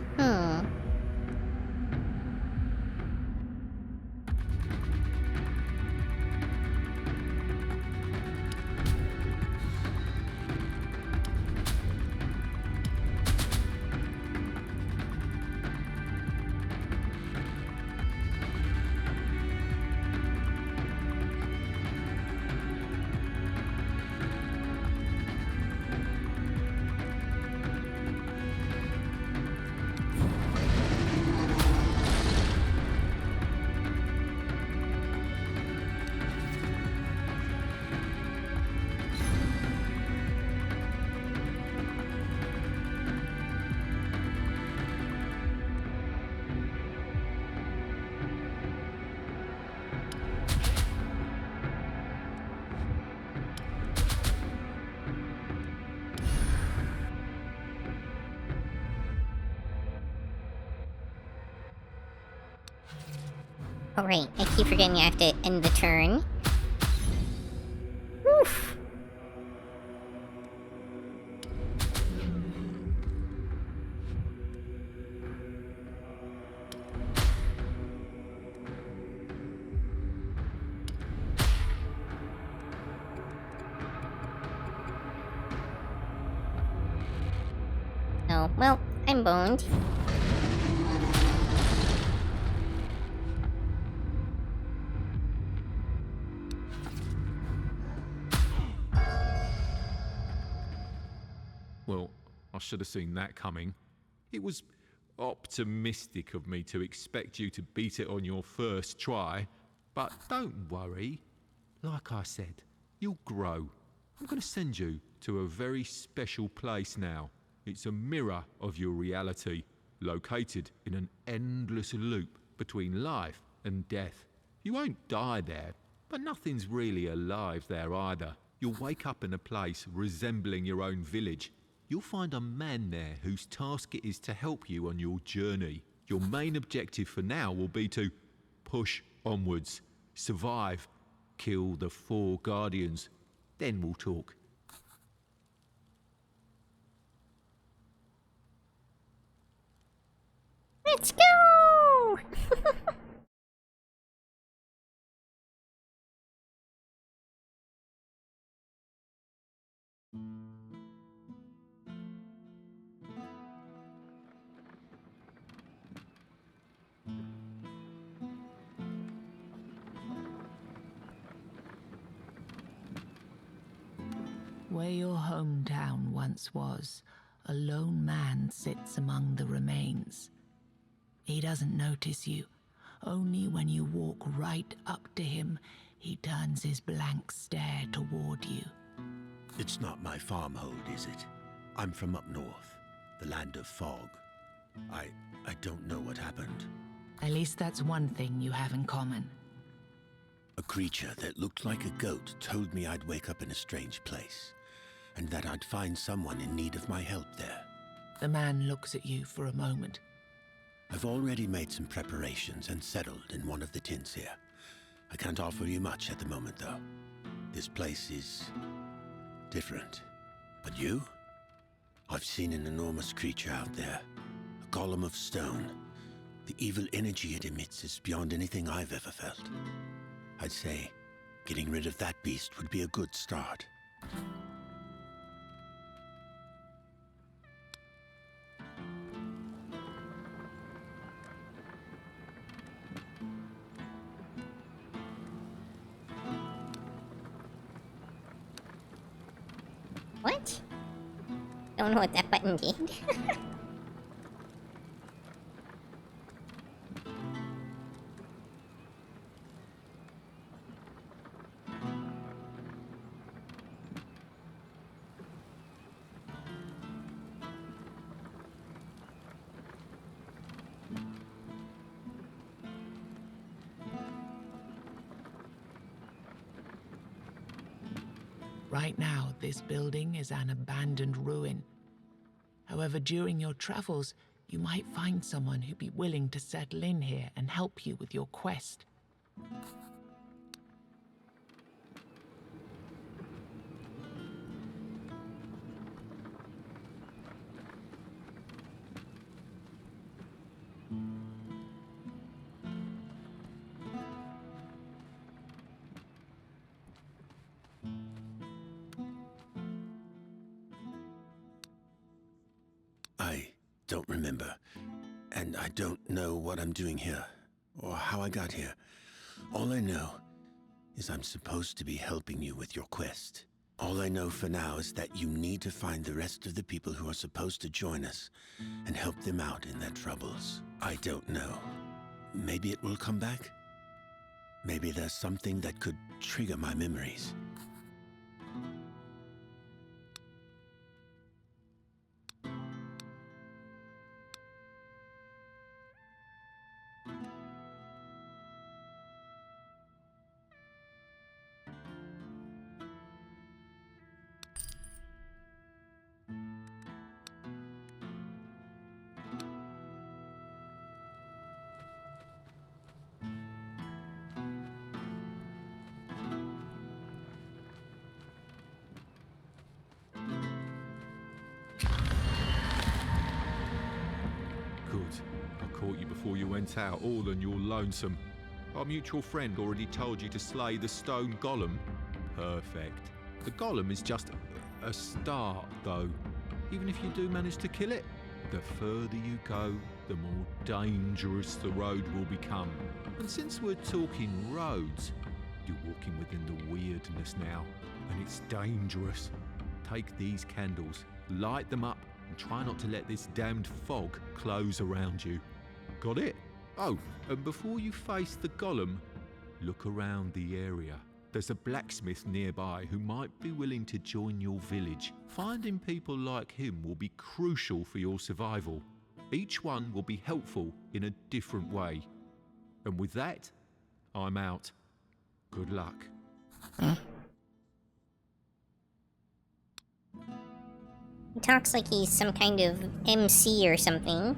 Oh, right. I keep forgetting you have to end the turn. Oof. Oh, well, I'm boned. Well, I should have seen that coming. It was optimistic of me to expect you to beat it on your first try, but don't worry. Like I said, you'll grow. I'm going to send you to a very special place now. It's a mirror of your reality, located in an endless loop between life and death. You won't die there, but nothing's really alive there either. You'll wake up in a place resembling your own village. You'll find a man there whose task it is to help you on your journey. Your main objective for now will be to push onwards, survive, kill the 4 guardians. Then we'll talk. Let's go! Where your hometown once was, a lone man sits among the remains. He doesn't notice you. Only when you walk right up to him, he turns his blank stare toward you. It's not my farmhold, is it? I'm from up north, the land of fog. I don't know what happened. At least that's one thing you have in common. A creature that looked like a goat told me I'd wake up in a strange place, and that I'd find someone in need of my help there. The man looks at you for a moment. I've already made some preparations and settled in one of the tents here. I can't offer you much at the moment, though. This place is different. But you? I've seen an enormous creature out there. A golem of stone. The evil energy it emits is beyond anything I've ever felt. I'd say getting rid of that beast would be a good start. What? Don't know what that button did. Right now, this building is an abandoned ruin. However, during your travels, you might find someone who'd be willing to settle in here and help you with your quest. I don't remember, and I don't know what I'm doing here, or how I got here. All I know is I'm supposed to be helping you with your quest. All I know for now is that you need to find the rest of the people who are supposed to join us and help them out in their troubles. I don't know. Maybe it will come back? Maybe there's something that could trigger my memories. caught you before you went out, all on your lonesome. Our mutual friend already told you to slay the stone golem. Perfect. The golem is just a start, though. Even if you do manage to kill it, the further you go, the more dangerous the road will become. And since we're talking roads, you're walking within the weirdness now, and it's dangerous. Take these candles, light them up, and try not to let this damned fog close around you. Got it? Oh, and before you face the golem, look around the area. There's a blacksmith nearby who might be willing to join your village. Finding people like him will be crucial for your survival. Each one will be helpful in a different way. And with that, I'm out. Good luck. He talks like he's some kind of MC or something.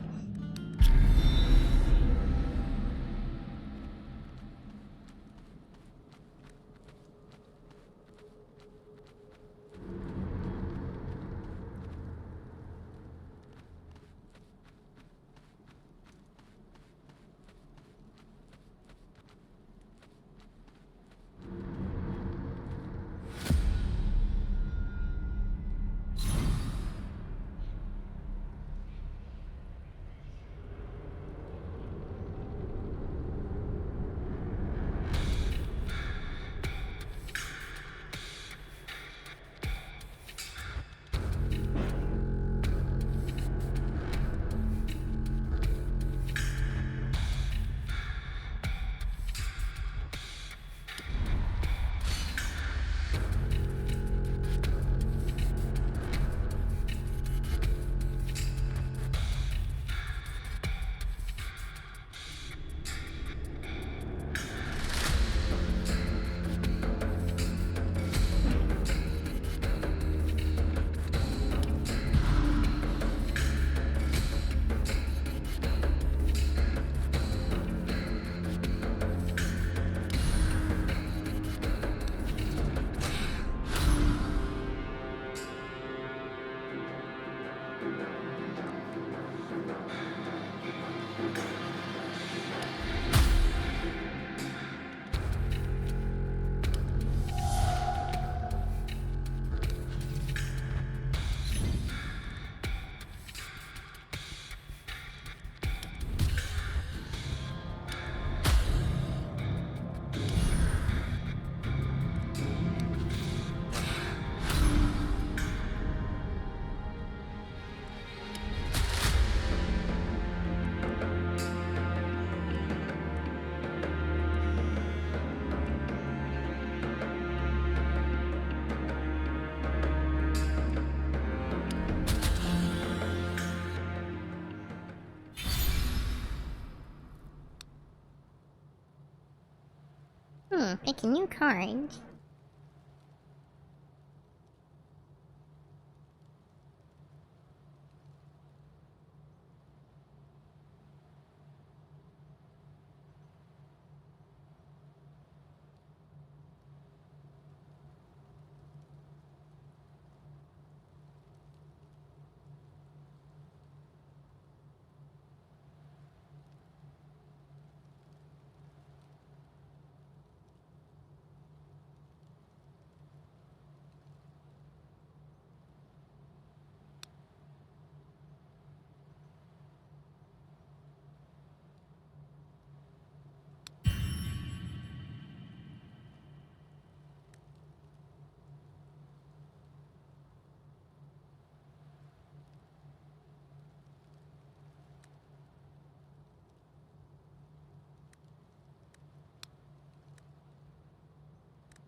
Pick a new card.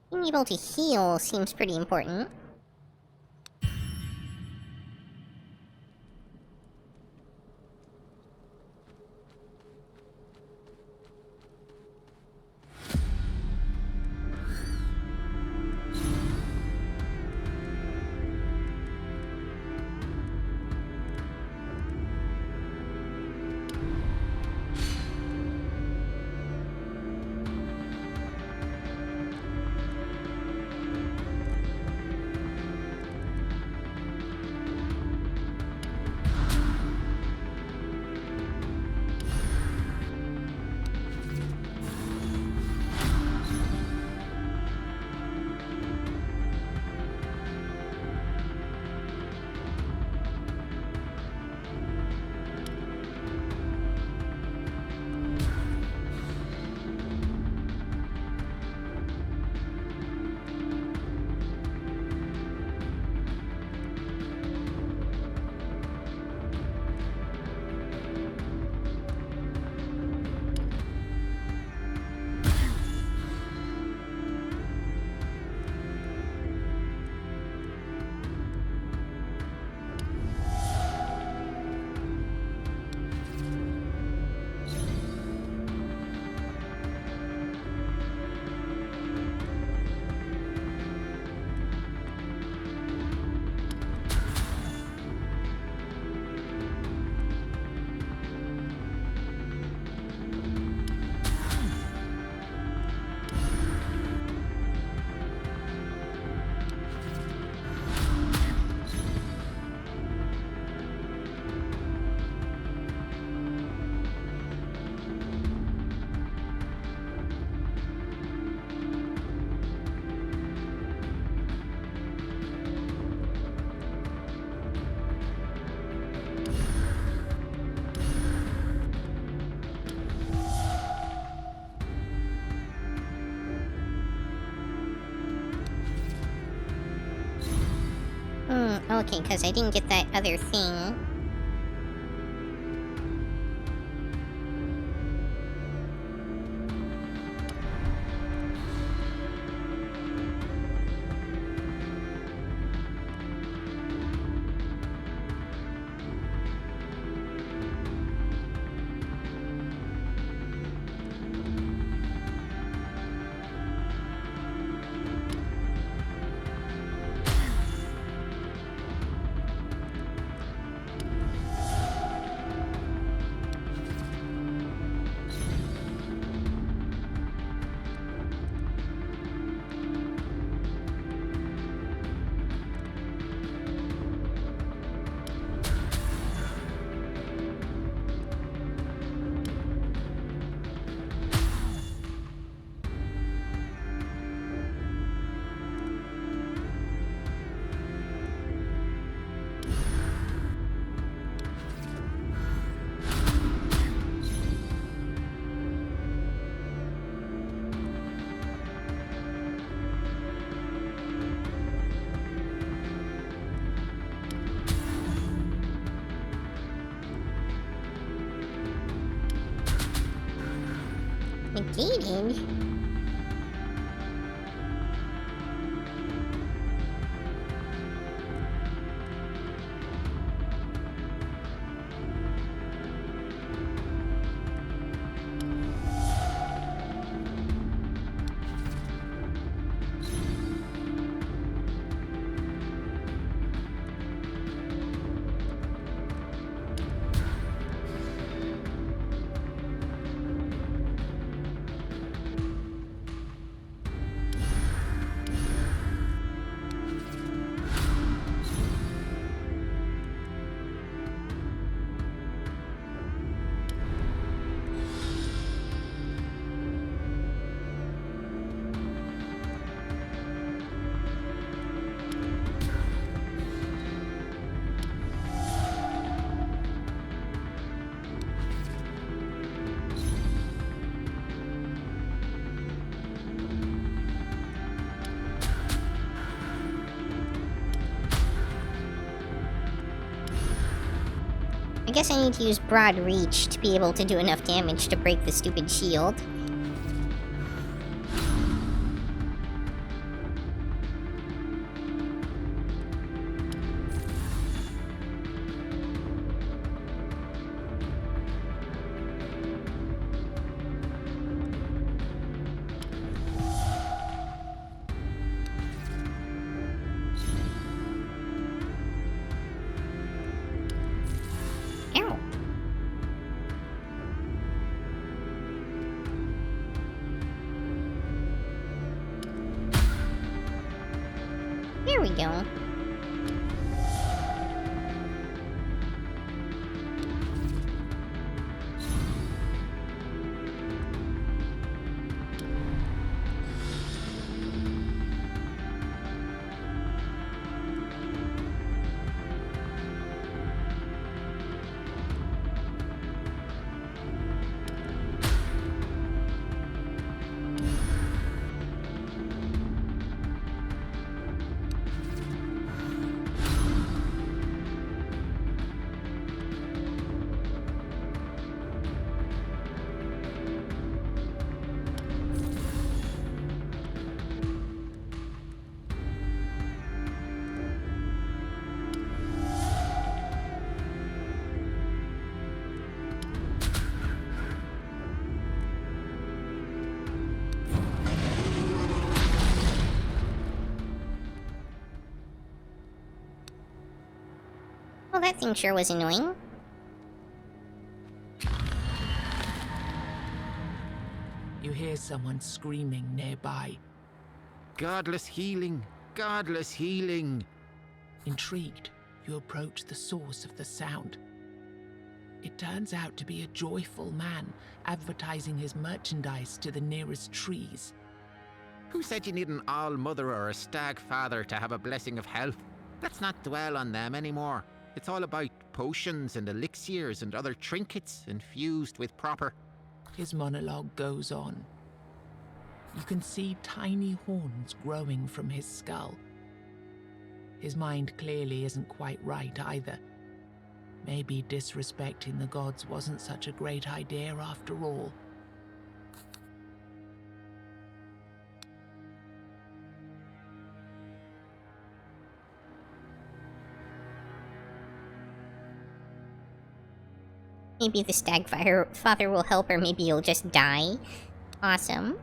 Being able to heal seems pretty important. Okay, because I didn't get that other thing. Negated? I guess I need to use Broad Reach to be able to do enough damage to break the stupid shield. Ow. There we go. Well, that thing sure was annoying. You hear someone screaming nearby. Godless healing! Godless healing! Intrigued, you approach the source of the sound. It turns out to be a joyful man advertising his merchandise to the nearest trees. Who said you need an all-mother or a stag-father to have a blessing of health? Let's not dwell on them anymore. It's all about potions and elixirs and other trinkets infused with proper... His monologue goes on. You can see tiny horns growing from his skull. His mind clearly isn't quite right either. Maybe disrespecting the gods wasn't such a great idea after all. Maybe the stag father will help, or maybe you'll just die. Awesome.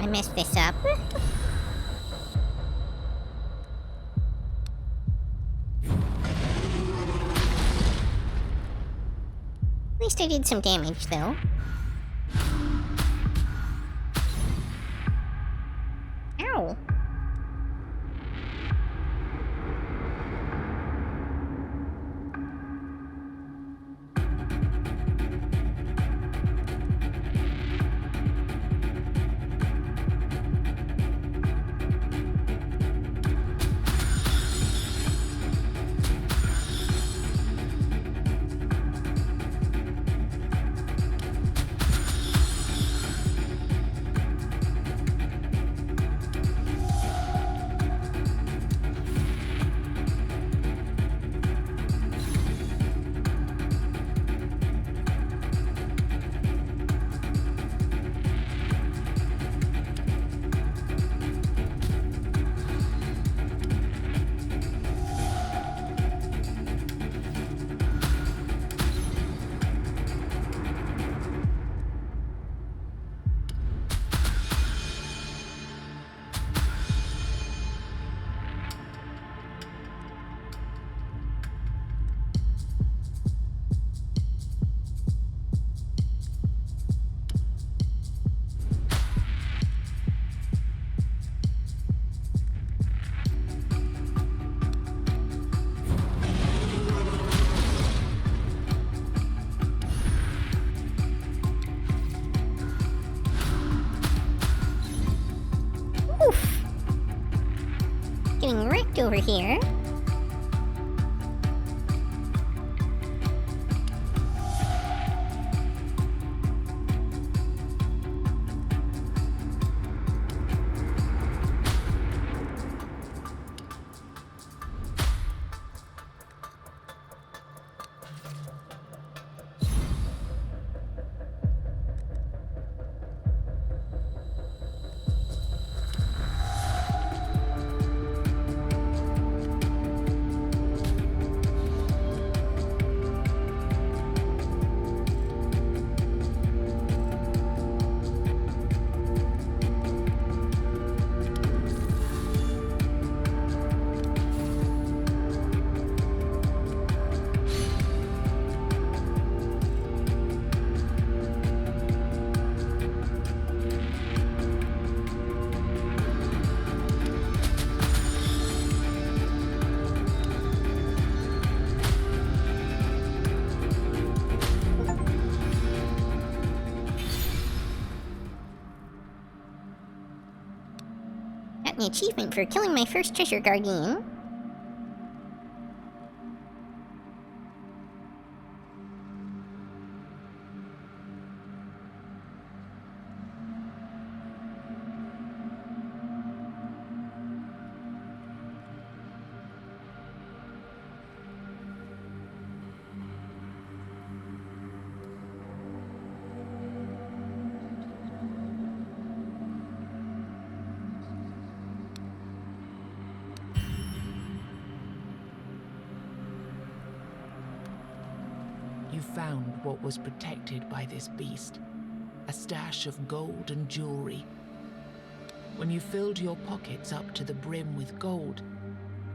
I messed this up. At least I did some damage, though. Ow. Getting wrecked over here. Got an achievement for killing my first treasure guardian. You found what was protected by this beast, a stash of gold and jewelry. When you filled your pockets up to the brim with gold,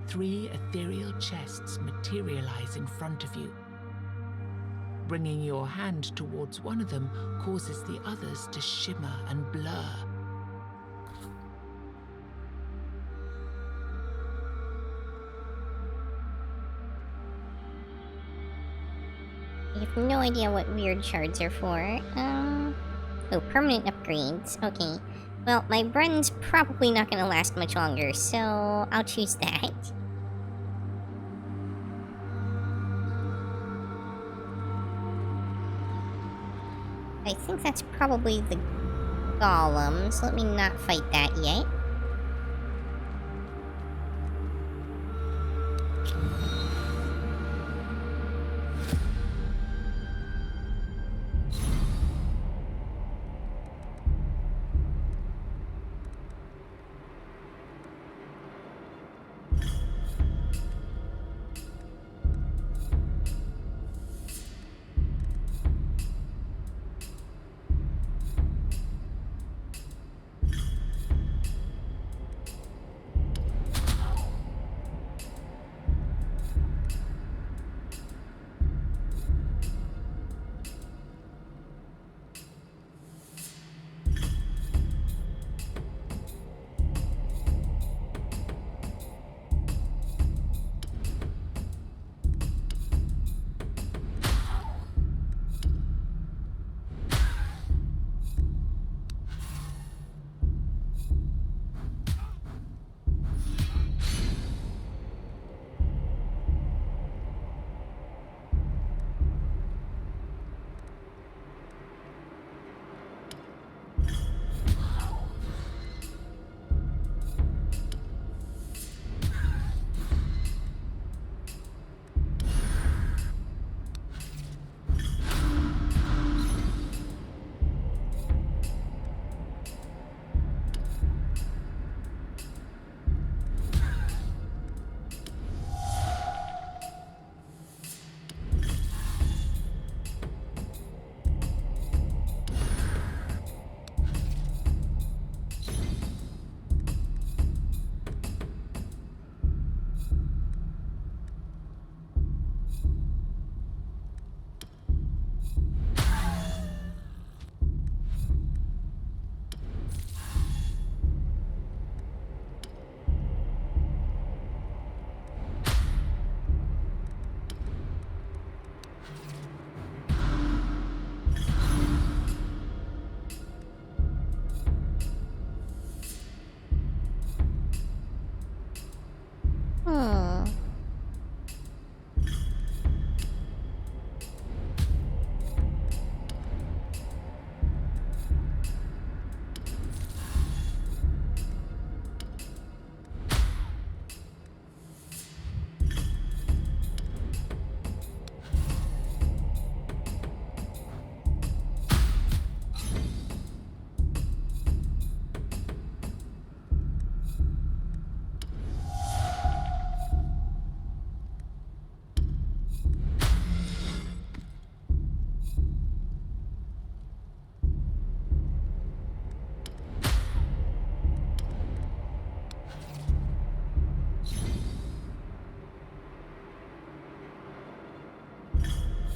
3 ethereal chests materialize in front of you. Bringing your hand towards one of them causes the others to shimmer and blur. I have no idea what weird shards are for. Oh, permanent upgrades. Okay. Well, my run's probably not gonna last much longer, so I'll choose that. I think that's probably the golem, so let me not fight that yet.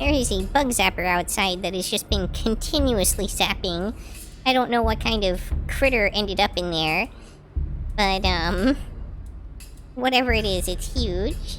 There is a bug zapper outside that has just been continuously zapping. I don't know what kind of critter ended up in there. But, whatever it is, it's huge.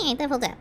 Hey, I leveled up.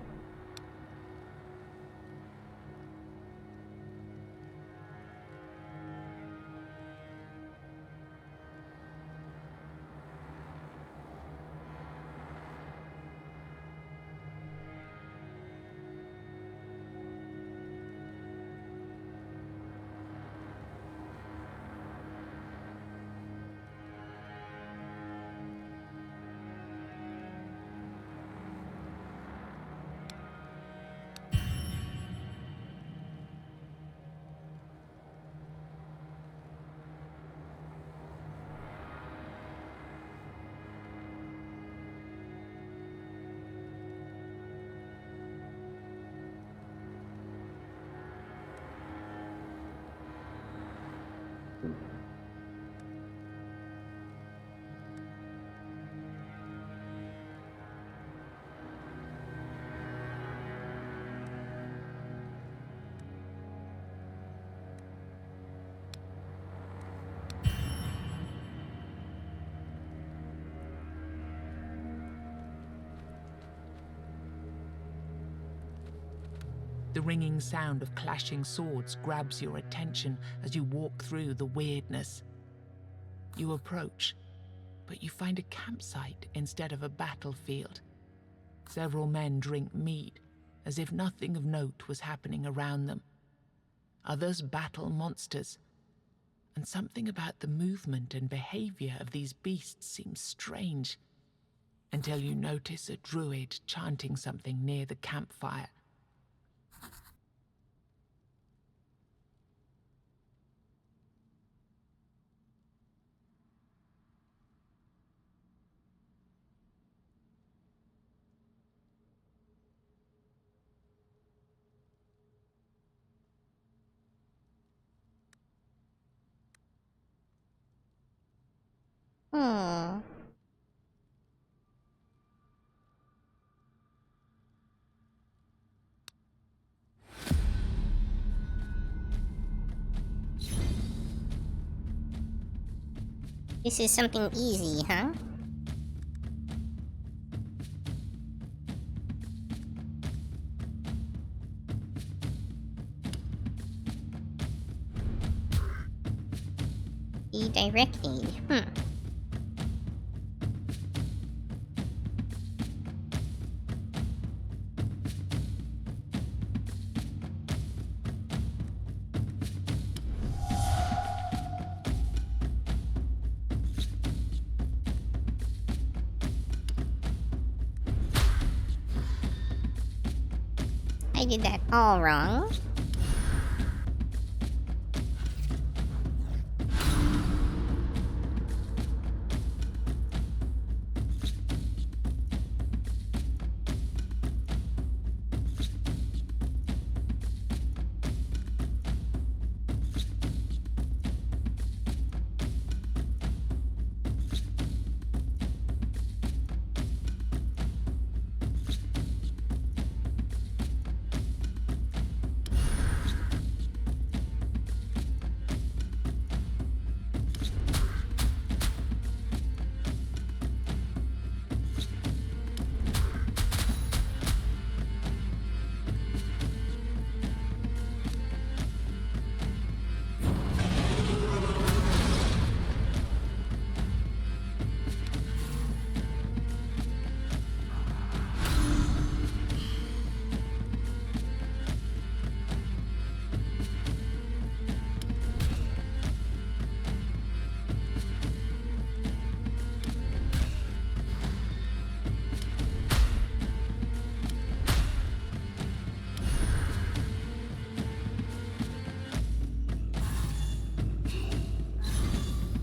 The ringing sound of clashing swords grabs your attention as you walk through the weirdness. You approach, but you find a campsite instead of a battlefield. Several men drink mead, as if nothing of note was happening around them. Others battle monsters, and something about the movement and behavior of these beasts seems strange, until you notice a druid chanting something near the campfire. Hmm. This is something easy, huh? Direct aid. I did that all wrong.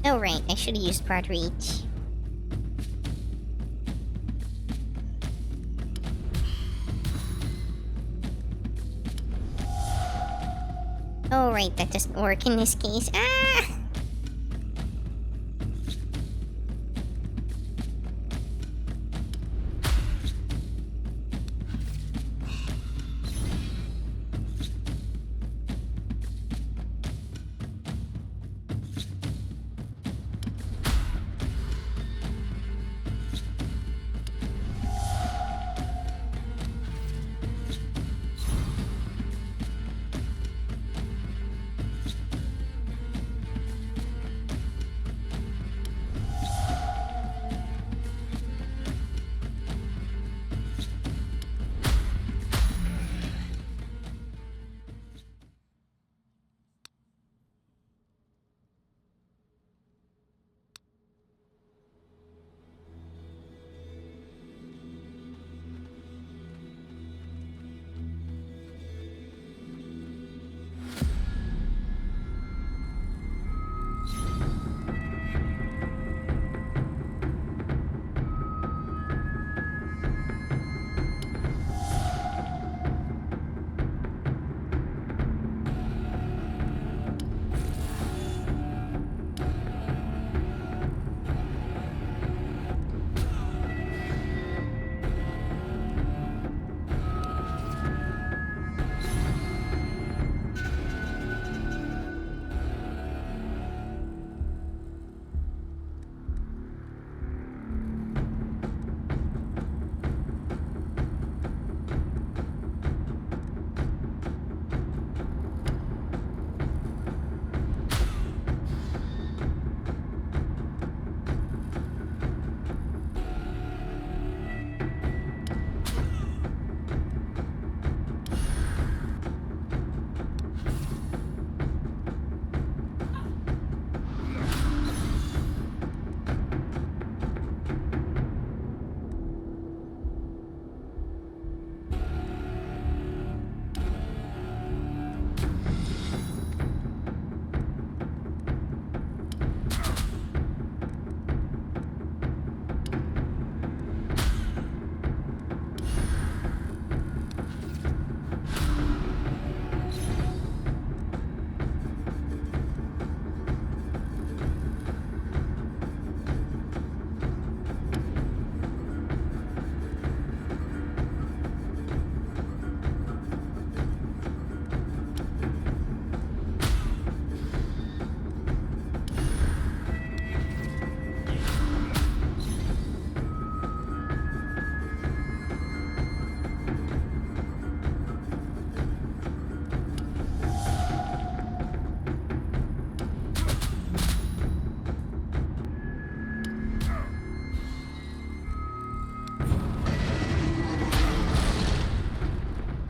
Oh right, I should have used Broad Reach. Oh, right, that doesn't work in this case. Ah!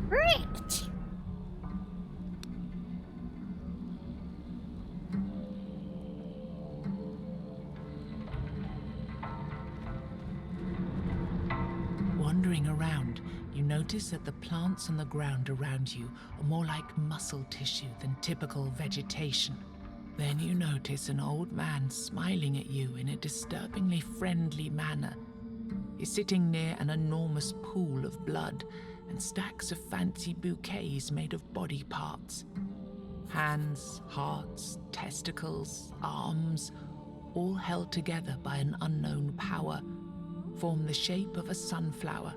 Right. Wandering around, you notice that the plants on the ground around you are more like muscle tissue than typical vegetation. Then you notice an old man smiling at you in a disturbingly friendly manner. He's sitting near an enormous pool of blood and stacks of fancy bouquets made of body parts. Hands, hearts, testicles, arms, all held together by an unknown power, form the shape of a sunflower.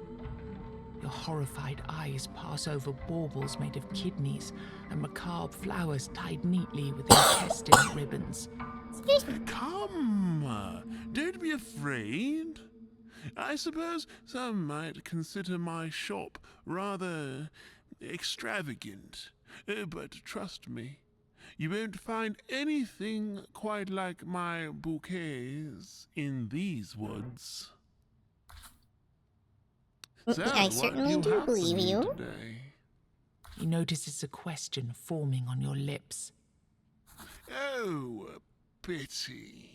Your horrified eyes pass over baubles made of kidneys and macabre flowers tied neatly with intestine ribbons. Come, don't be afraid. I suppose some might consider my shop rather extravagant, but trust me, you won't find anything quite like my bouquets in these woods. So, I what certainly you do have for believe me you. today? He notices a question forming on your lips. Oh, pity.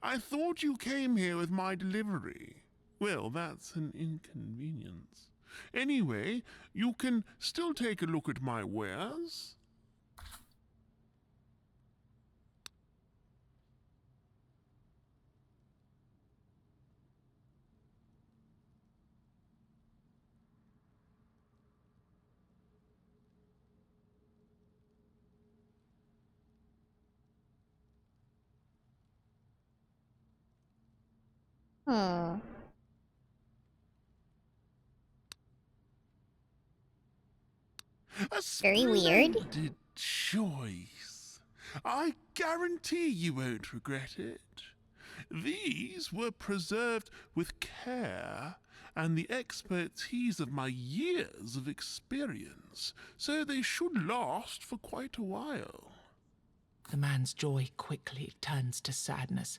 I thought you came here with my delivery. Well, that's an inconvenience. Anyway, you can still take a look at my wares. Hmm. A Very weird. splendid choice. I guarantee you won't regret it. These were preserved with care and the expertise of my years of experience, so they should last for quite a while. The man's joy quickly turns to sadness.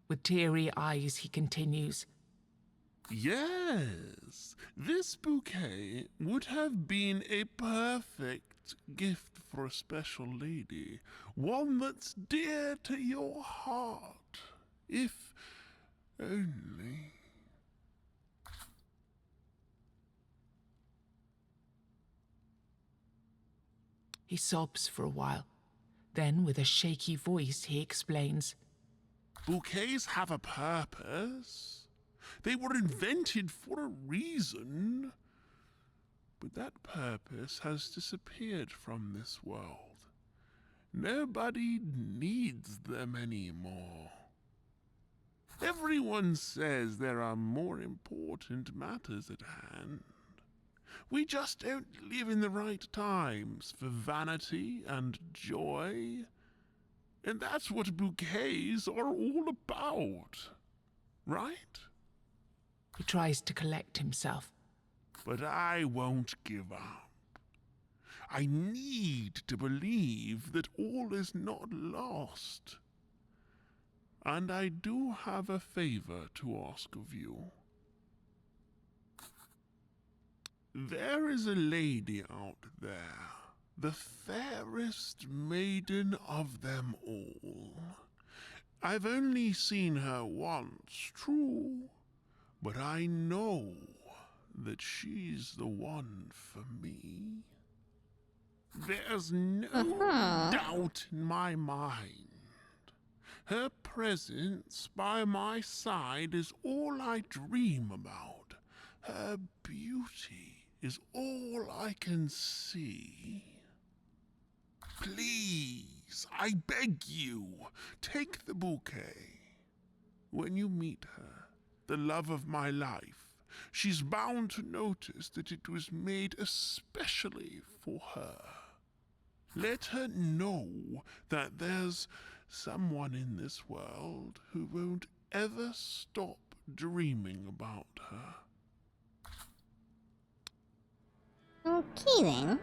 With teary eyes, he continues, Yes, this bouquet would have been a perfect gift for a special lady, one that's dear to your heart, if only. He sobs for a while. Then, with a shaky voice, he explains, Bouquets have a purpose. They were invented for a reason. But that purpose has disappeared from this world. Nobody needs them anymore. Everyone says there are more important matters at hand. We just don't live in the right times for vanity and joy. And that's what bouquets are all about, right? he tries to collect himself. But I won't give up. I need to believe that all is not lost. And I do have a favor to ask of you. There is a lady out there, the fairest maiden of them all. I've only seen her once, true, but I know that she's the one for me. There's no doubt in my mind. Her presence by my side is all I dream about. Her beauty is all I can see. Please, I beg you, take the bouquet. When you meet her, the love of my life, she's bound to notice that it was made especially for her. Let her know that there's someone in this world who won't ever stop dreaming about her. Okay then.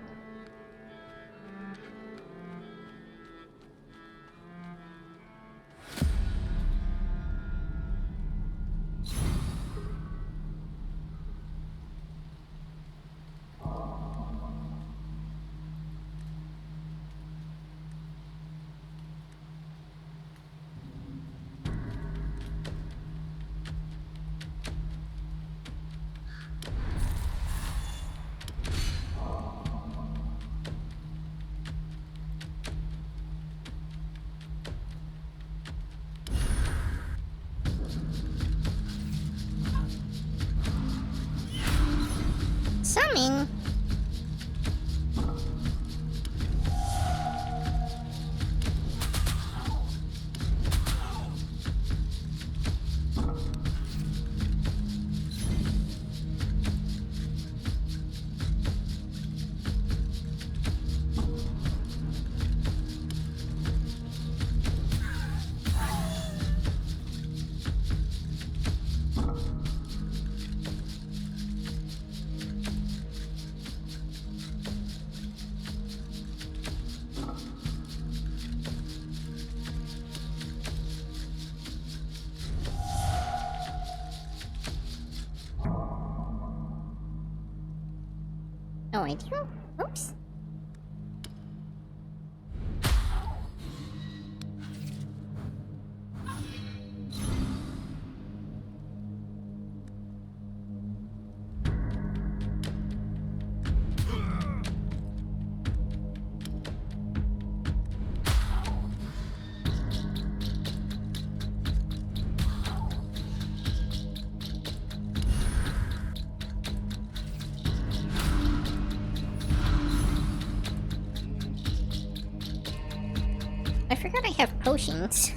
Summon? Oh, I do? Oops. I forgot I have potions.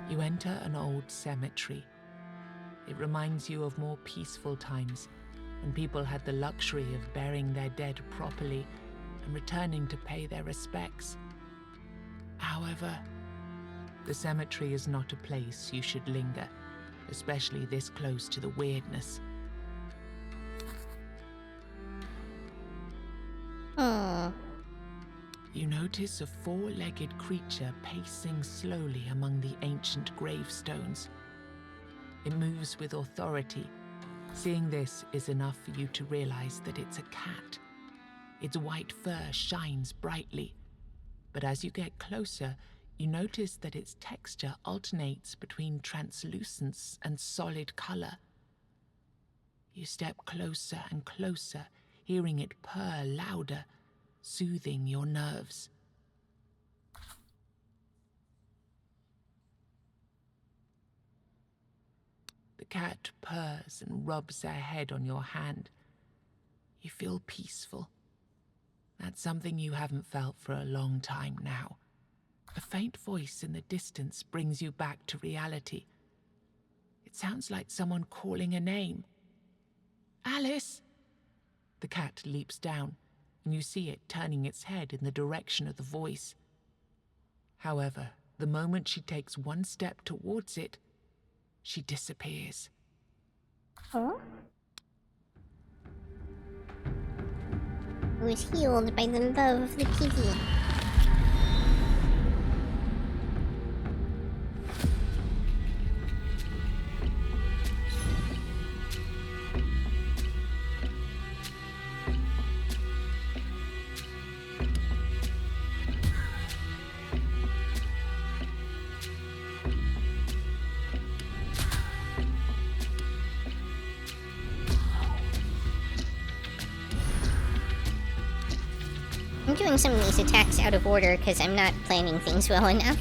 You enter an old cemetery. It reminds you of more peaceful times when people had the luxury of burying their dead properly and returning to pay their respects. However, the cemetery is not a place you should linger, especially this close to the weirdness. You notice a four-legged creature pacing slowly among the ancient gravestones. It moves with authority. Seeing this is enough for you to realize that it's a cat. Its white fur shines brightly, but as you get closer, you notice that its texture alternates between translucence and solid color. You step closer and closer, hearing it purr louder, soothing your nerves. The cat purrs and rubs their head on your hand. You feel peaceful. That's something you haven't felt for a long time now. A faint voice in the distance brings you back to reality. It sounds like someone calling a name. Alice! The cat leaps down, and you see it turning its head in the direction of the voice. However, the moment she takes one step towards it, she disappears. Huh? Who is healed by the love of the kitty. I'm doing some of these attacks out of order because I'm not planning things well enough.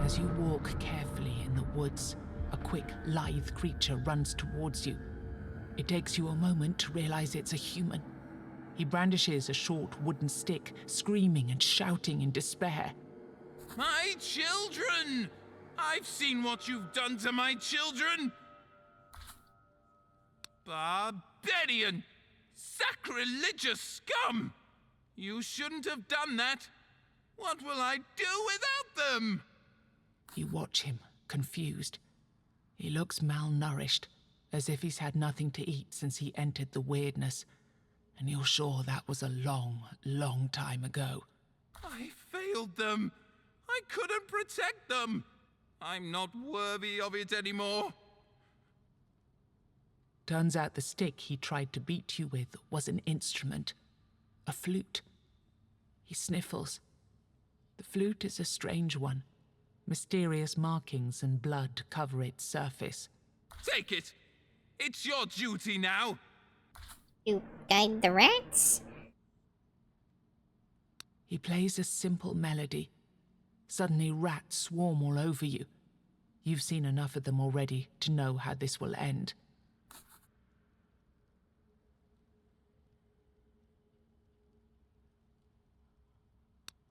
As you walk carefully in the woods, a quick, lithe creature runs towards you. It takes you a moment to realize it's a human. He brandishes a short wooden stick, screaming and shouting in despair. My children! I've seen what you've done to my children! Barbarian! Sacrilegious scum! You shouldn't have done that! What will I do without them? You watch him, confused. He looks malnourished, as if he's had nothing to eat since he entered the weirdness, and you're sure that was a long, long time ago. I failed them. I couldn't protect them. I'm not worthy of it anymore. Turns out the stick he tried to beat you with was an instrument, a flute. He sniffles. The flute is a strange one. Mysterious markings and blood cover its surface. Take it. It's your duty now. To guide the rats? He plays a simple melody. Suddenly rats swarm all over you. You've seen enough of them already to know how this will end.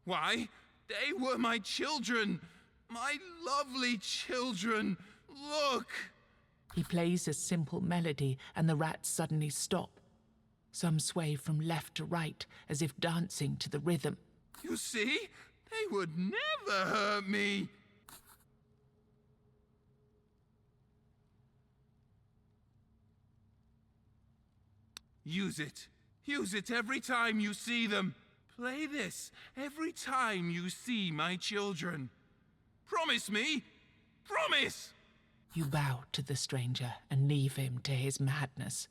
Why? They were my children! My lovely children! Look! He plays a simple melody and the rats suddenly stop. Some sway from left to right as if dancing to the rhythm. You see? They would never hurt me! Use it. Use it every time you see them. Play this every time you see my children. Promise me! Promise! You bow to the stranger and leave him to his madness.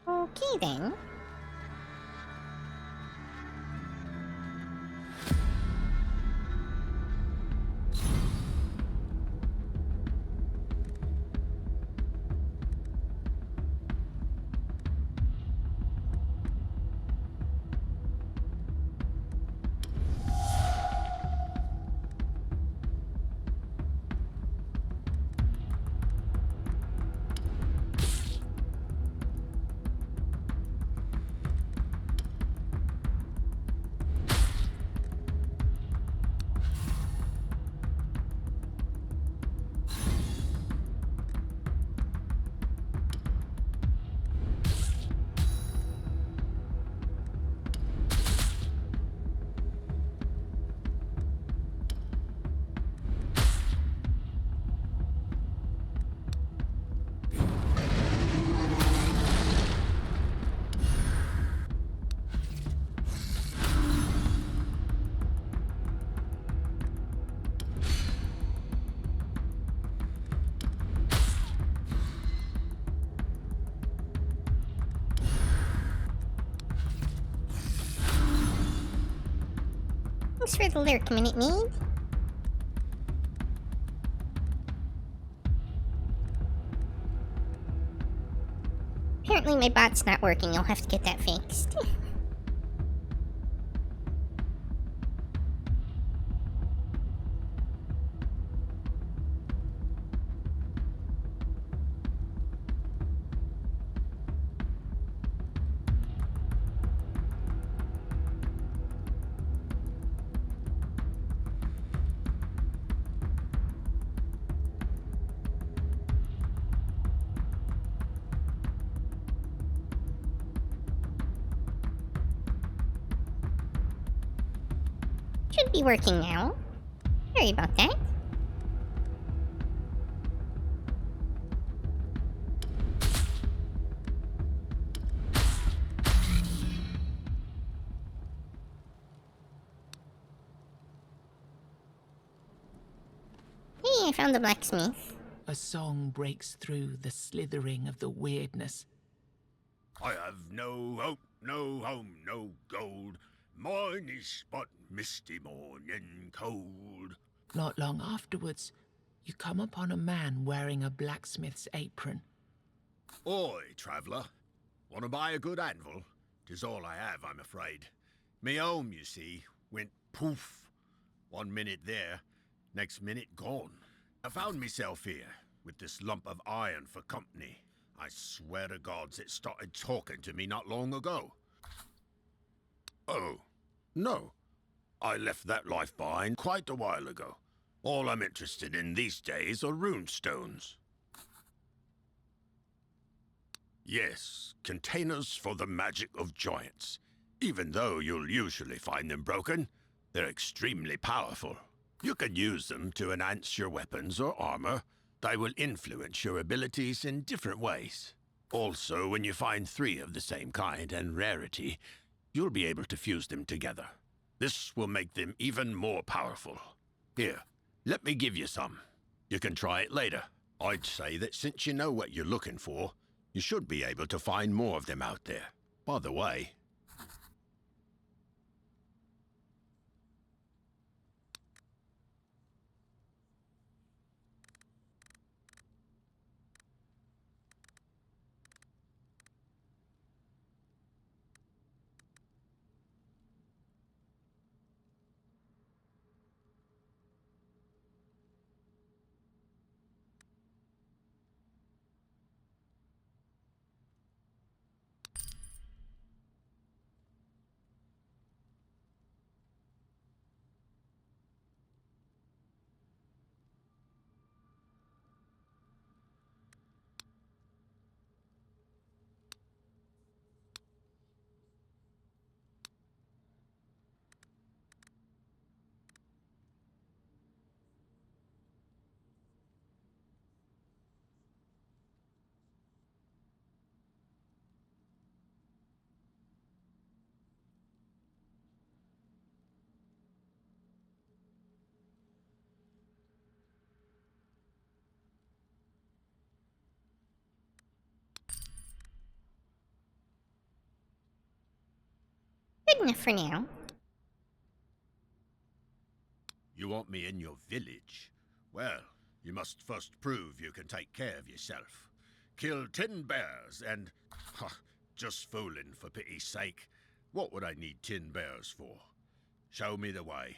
Okay then. Thanks for the lyric, Minute Maid. Apparently my bot's not working, you'll have to get that fixed. Should be working now. Sorry about that. Hey, I found the blacksmith. A song breaks through the slithering of the weirdness. I have no hope, no home, no gold. Mine is but misty morning cold. Not long afterwards, you come upon a man wearing a blacksmith's apron. Oi, traveller. Want to buy a good anvil? 'Tis all I have, I'm afraid. Me home, you see, went poof. 1 minute there, next minute gone. I found myself here, with this lump of iron for company. I swear to gods it started talking to me not long ago. Oh, no. I left that life behind quite a while ago. All I'm interested in these days are runestones. Yes, containers for the magic of giants. Even though you'll usually find them broken, they're extremely powerful. You can use them to enhance your weapons or armor. They will influence your abilities in different ways. Also, when you find 3 of the same kind and rarity, you'll be able to fuse them together. This will make them even more powerful. Here, let me give you some. You can try it later. I'd say that since you know what you're looking for, you should be able to find more of them out there. By the way, good enough for now. You want me in your village? Well, you must first prove you can take care of yourself. Kill 10 bears and... just fooling, for pity's sake. What would I need 10 bears for? Show me the way.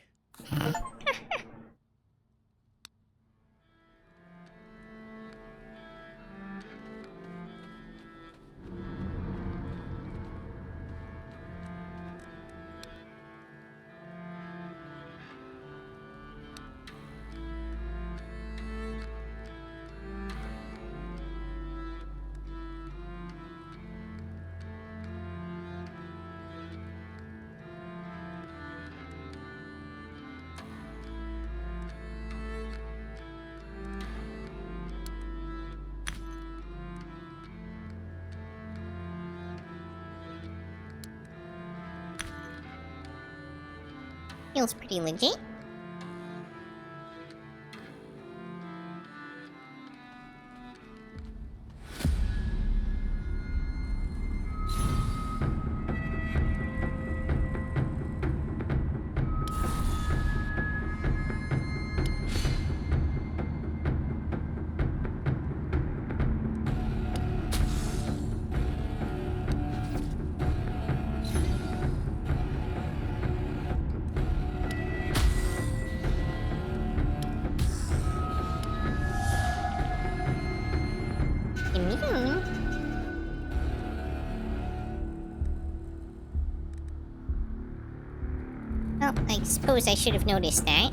Feels pretty legit. Immune? Well, I suppose I should have noticed that.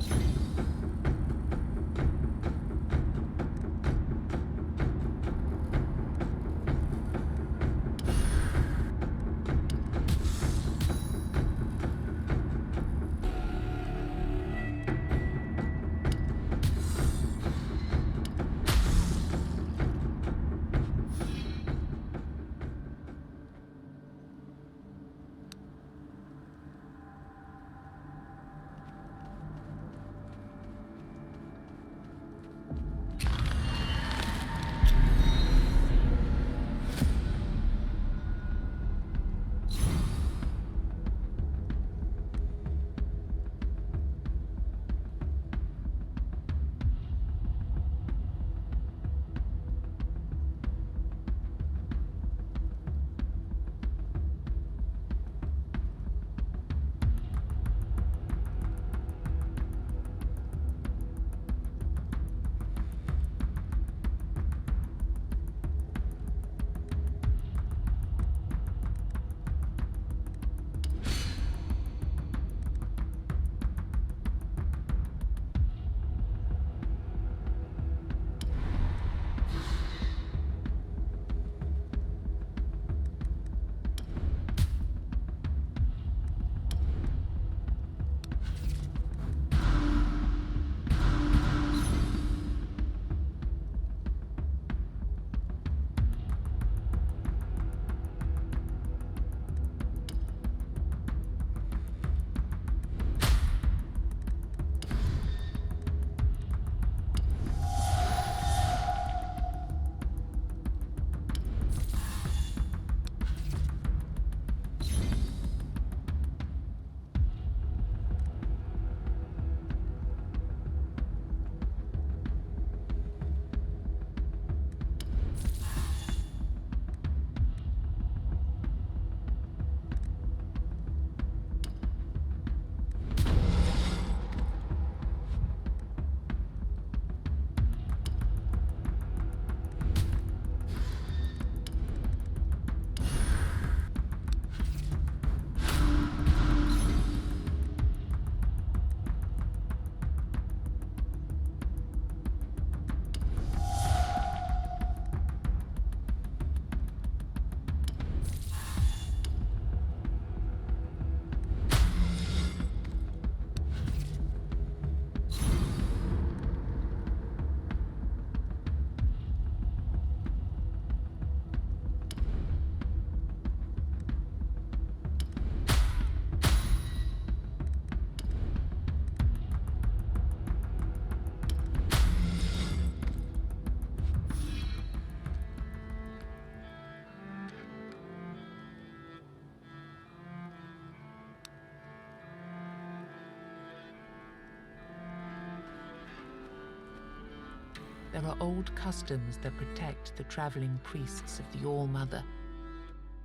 There are old customs that protect the traveling priests of the All-Mother.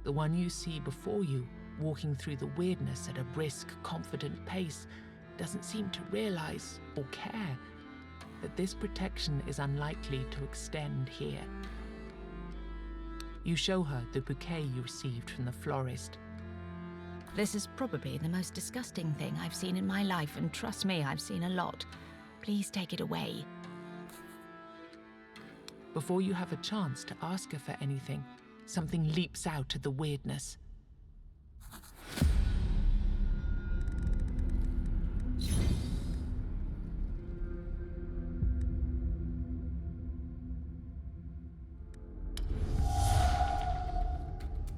The one you see before you, walking through the weirdness at a brisk, confident pace, doesn't seem to realize or care that this protection is unlikely to extend here. You show her the bouquet you received from the florist. This is probably the most disgusting thing I've seen in my life, and trust me, I've seen a lot. Please take it away. Before you have a chance to ask her for anything, something leaps out of the weirdness.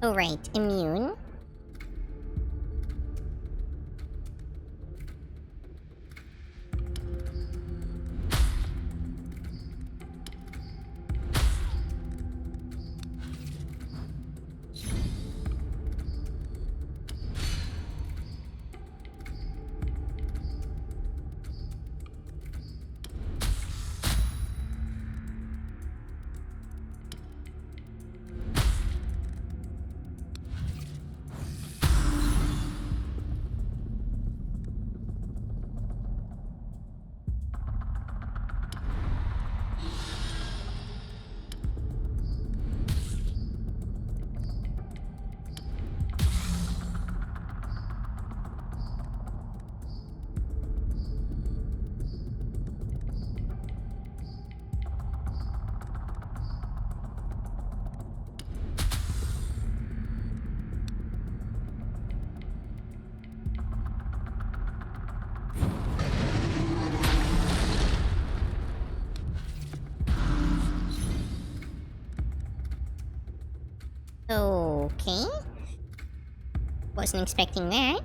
Oh right, immune. Okay. Wasn't expecting that.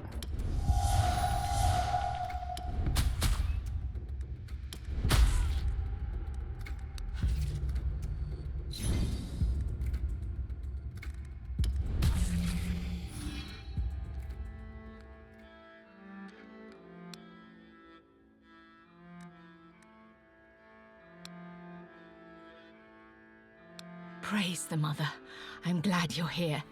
Praise the Mother. I'm glad you're here.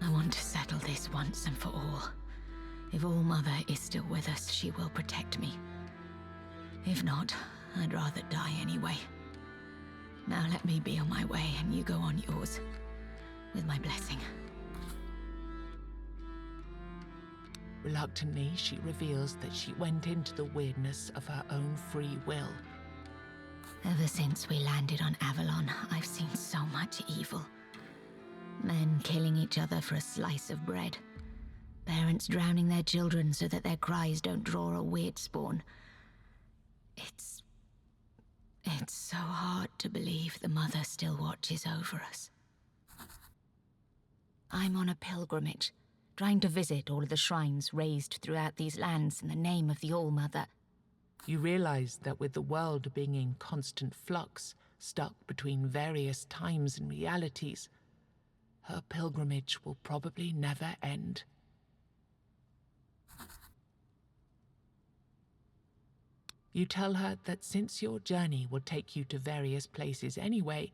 I want to settle this once and for all. If All-Mother is still with us, she will protect me. If not, I'd rather die anyway. Now let me be on my way and you go on yours, with my blessing. Reluctantly, she reveals that she went into the weirdness of her own free will. Ever since we landed on Avalon, I've seen so much evil. Men killing each other for a slice of bread. Parents drowning their children so that their cries don't draw a weird spawn. It's so hard to believe the Mother still watches over us. I'm on a pilgrimage, trying to visit all of the shrines raised throughout these lands in the name of the All-Mother. You realize that with the world being in constant flux, stuck between various times and realities, her pilgrimage will probably never end. You tell her that since your journey will take you to various places anyway,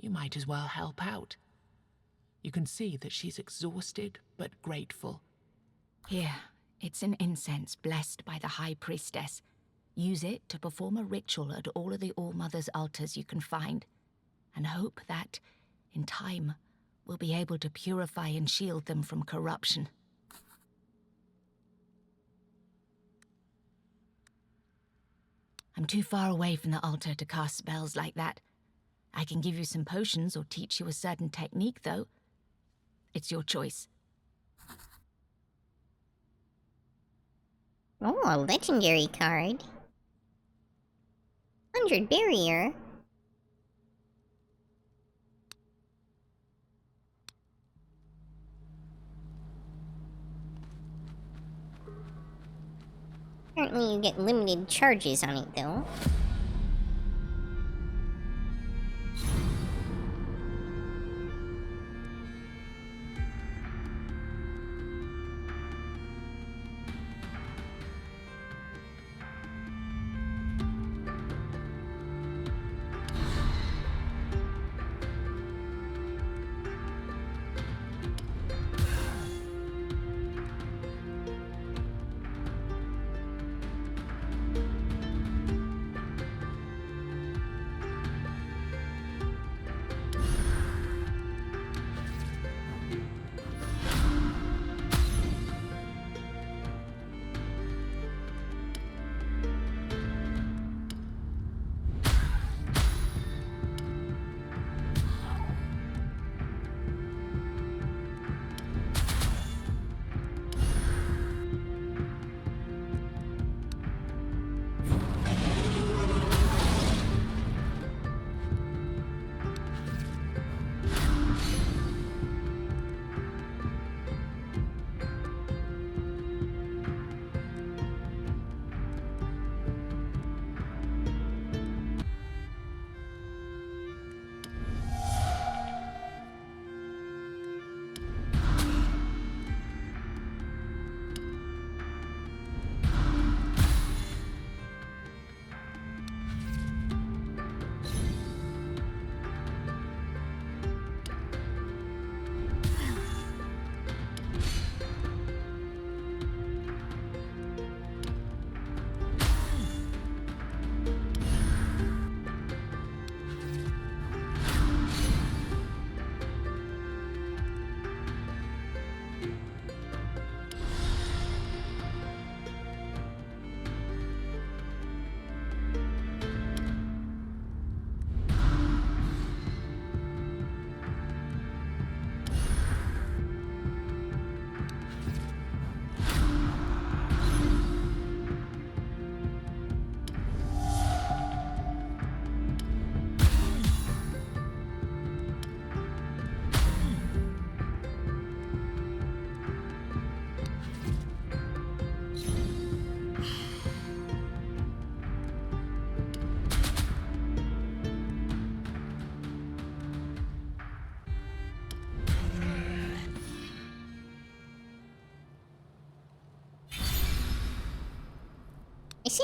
you might as well help out. You can see that she's exhausted but grateful. Here, it's an incense blessed by the High Priestess. Use it to perform a ritual at all of the All-Mother's altars you can find, and hope that, in time, we'll be able to purify and shield them from corruption. I'm too far away from the altar to cast spells like that. I can give you some potions or teach you a certain technique, though. It's your choice. Oh, a legendary card. 100 barrier. Apparently you get limited charges on it, though.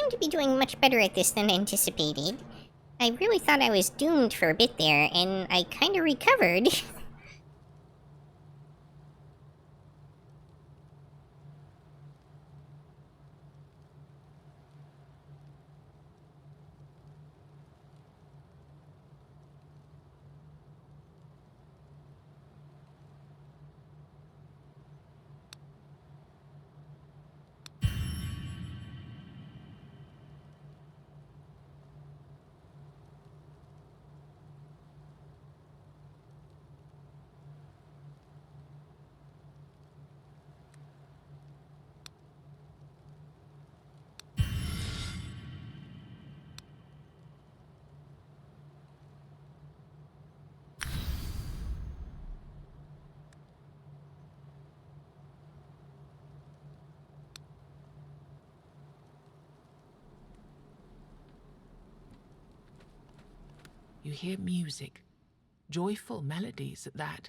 seem to be doing much better at this than anticipated. I really thought I was doomed for a bit there, and I kinda recovered. You hear music, joyful melodies at that.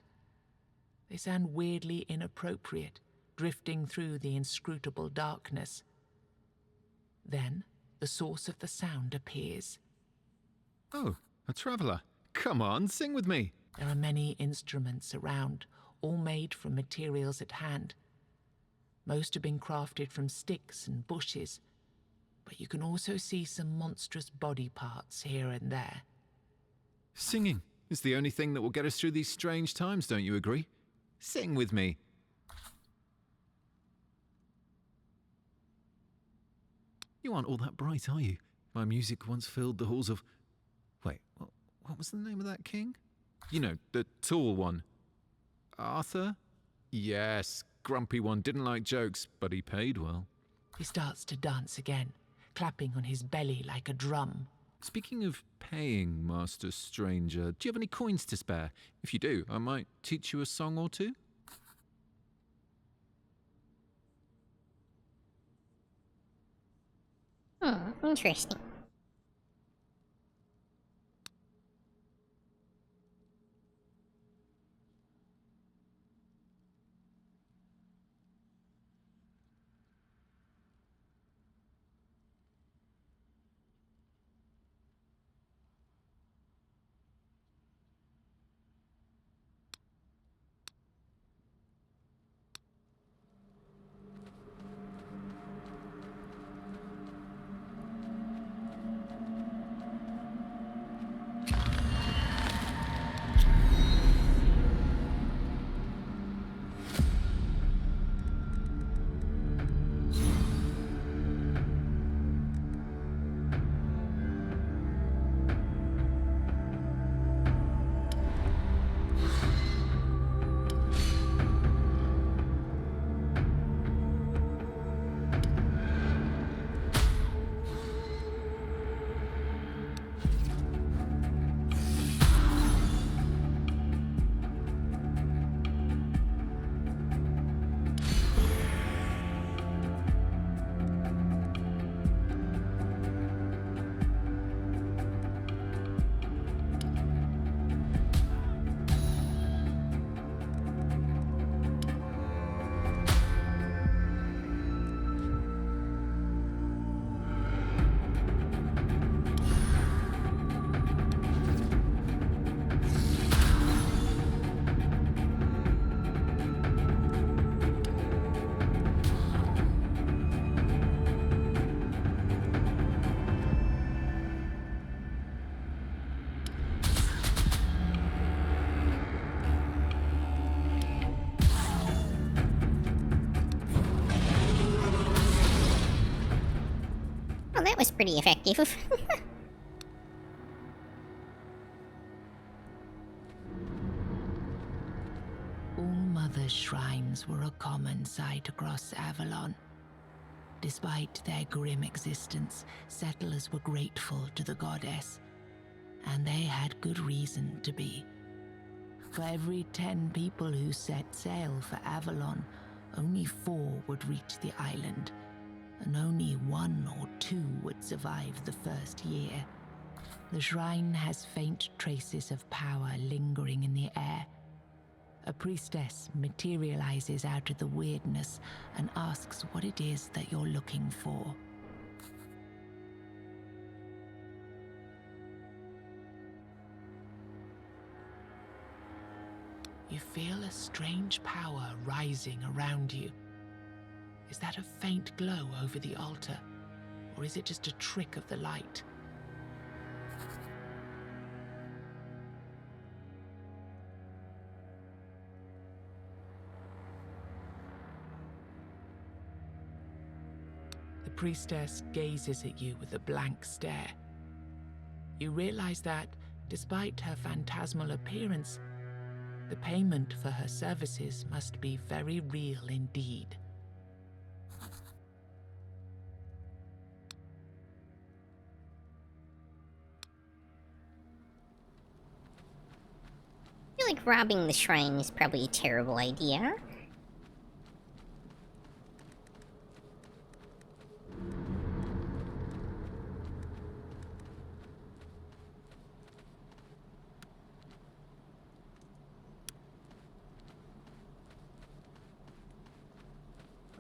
They sound weirdly inappropriate, drifting through the inscrutable darkness. Then, the source of the sound appears. Oh, a traveller. Come on, sing with me. There are many instruments around, all made from materials at hand. Most have been crafted from sticks and bushes, but you can also see some monstrous body parts here and there. Singing is the only thing that will get us through these strange times, don't you agree? Sing with me. You aren't all that bright, are you? My music once filled the halls of... Wait, what was the name of that king? You know, the tall one. Arthur? Yes, grumpy one, didn't like jokes, but he paid well. He starts to dance again, clapping on his belly like a drum. Speaking of paying, Master Stranger, do you have any coins to spare? If you do, I might teach you a song or two. Interesting. Well, that was pretty effective. All Mother's shrines were a common sight across Avalon. Despite their grim existence, settlers were grateful to the goddess, and they had good reason to be. For every 10 people who set sail for Avalon, only 4 would reach the island, and only 1 or 2 would survive the first year. The shrine has faint traces of power lingering in the air. A priestess materializes out of the weirdness and asks what it is that you're looking for. You feel a strange power rising around you. Is that a faint glow over the altar, or is it just a trick of the light? The priestess gazes at you with a blank stare. You realize that, despite her phantasmal appearance, the payment for her services must be very real indeed. I feel like robbing the shrine is probably a terrible idea.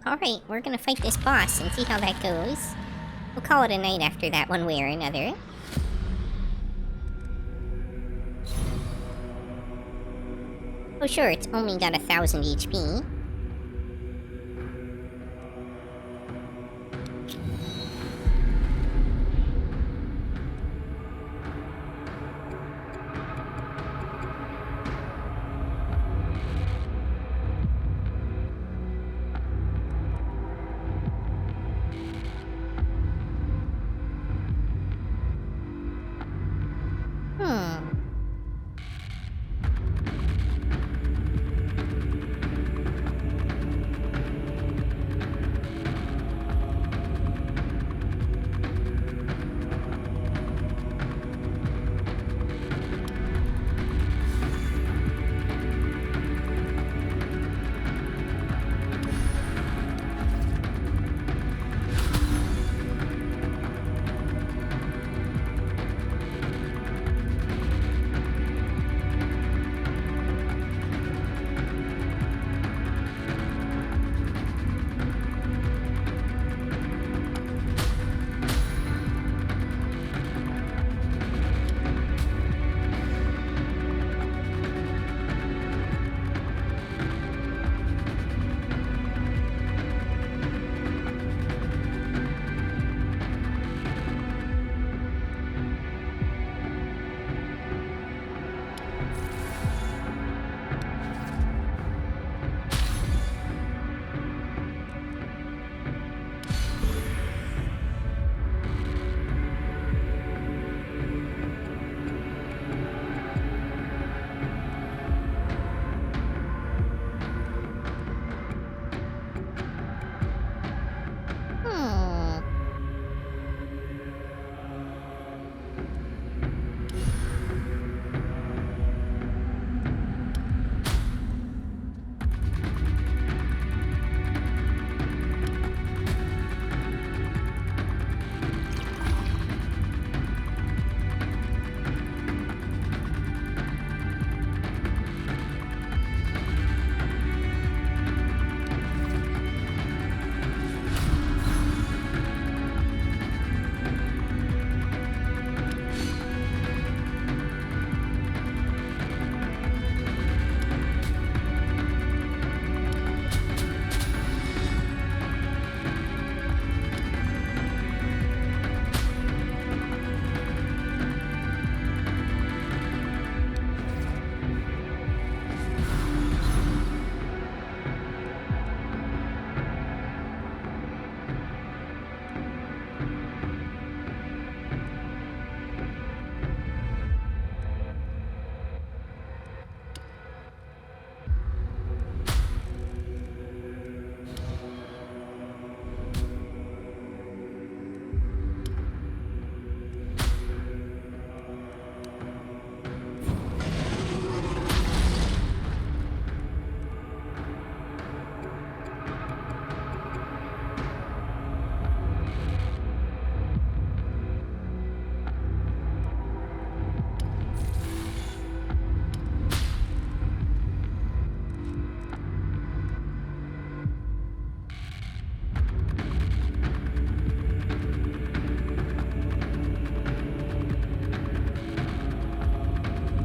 Alright, we're gonna fight this boss and see how that goes. We'll call it a night after that, one way or another. Oh sure, it's only got 1000 HP.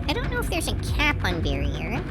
I don't know if there's a cap on barrier.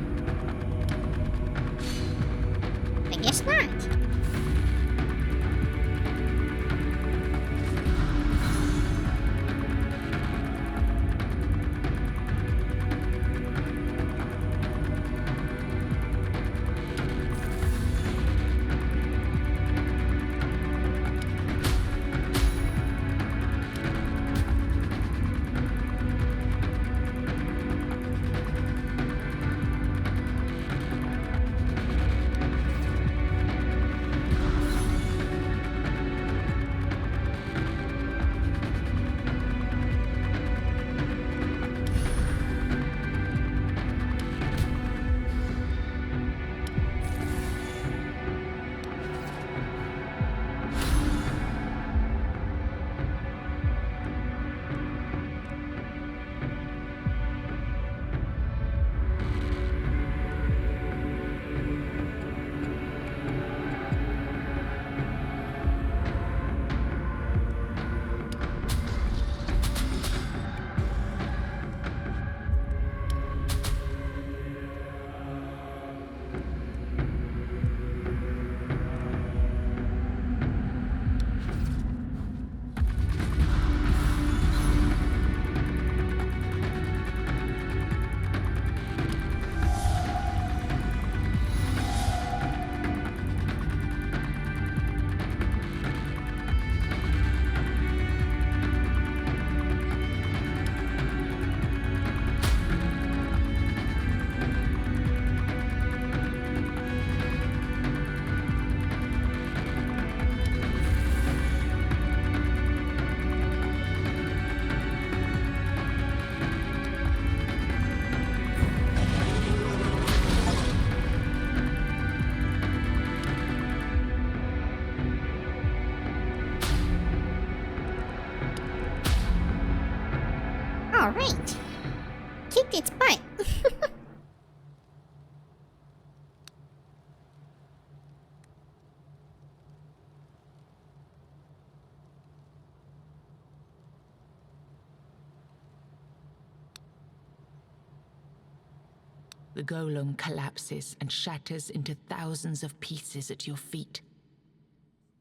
The golem collapses and shatters into thousands of pieces at your feet.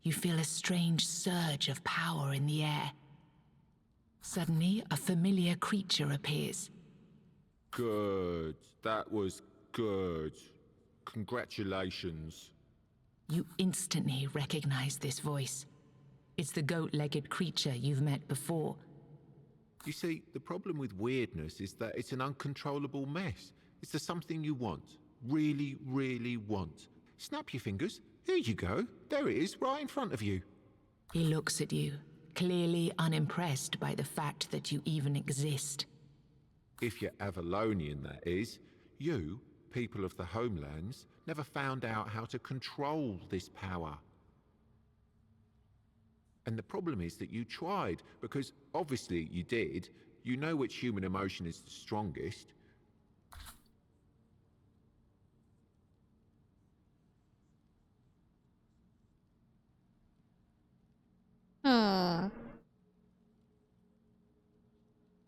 You feel a strange surge of power in the air. Suddenly, a familiar creature appears. Good. That was good. Congratulations. You instantly recognize this voice. It's the goat-legged creature you've met before. You see, the problem with weirdness is that it's an uncontrollable mess. It's the something you want. Really, really want. Snap your fingers. Here you go. There it is, right in front of you. He looks at you, clearly unimpressed by the fact that you even exist. If you're Avalonian, that is. You, people of the homelands, never found out how to control this power. And the problem is that you tried, because obviously you did. You know which human emotion is the strongest.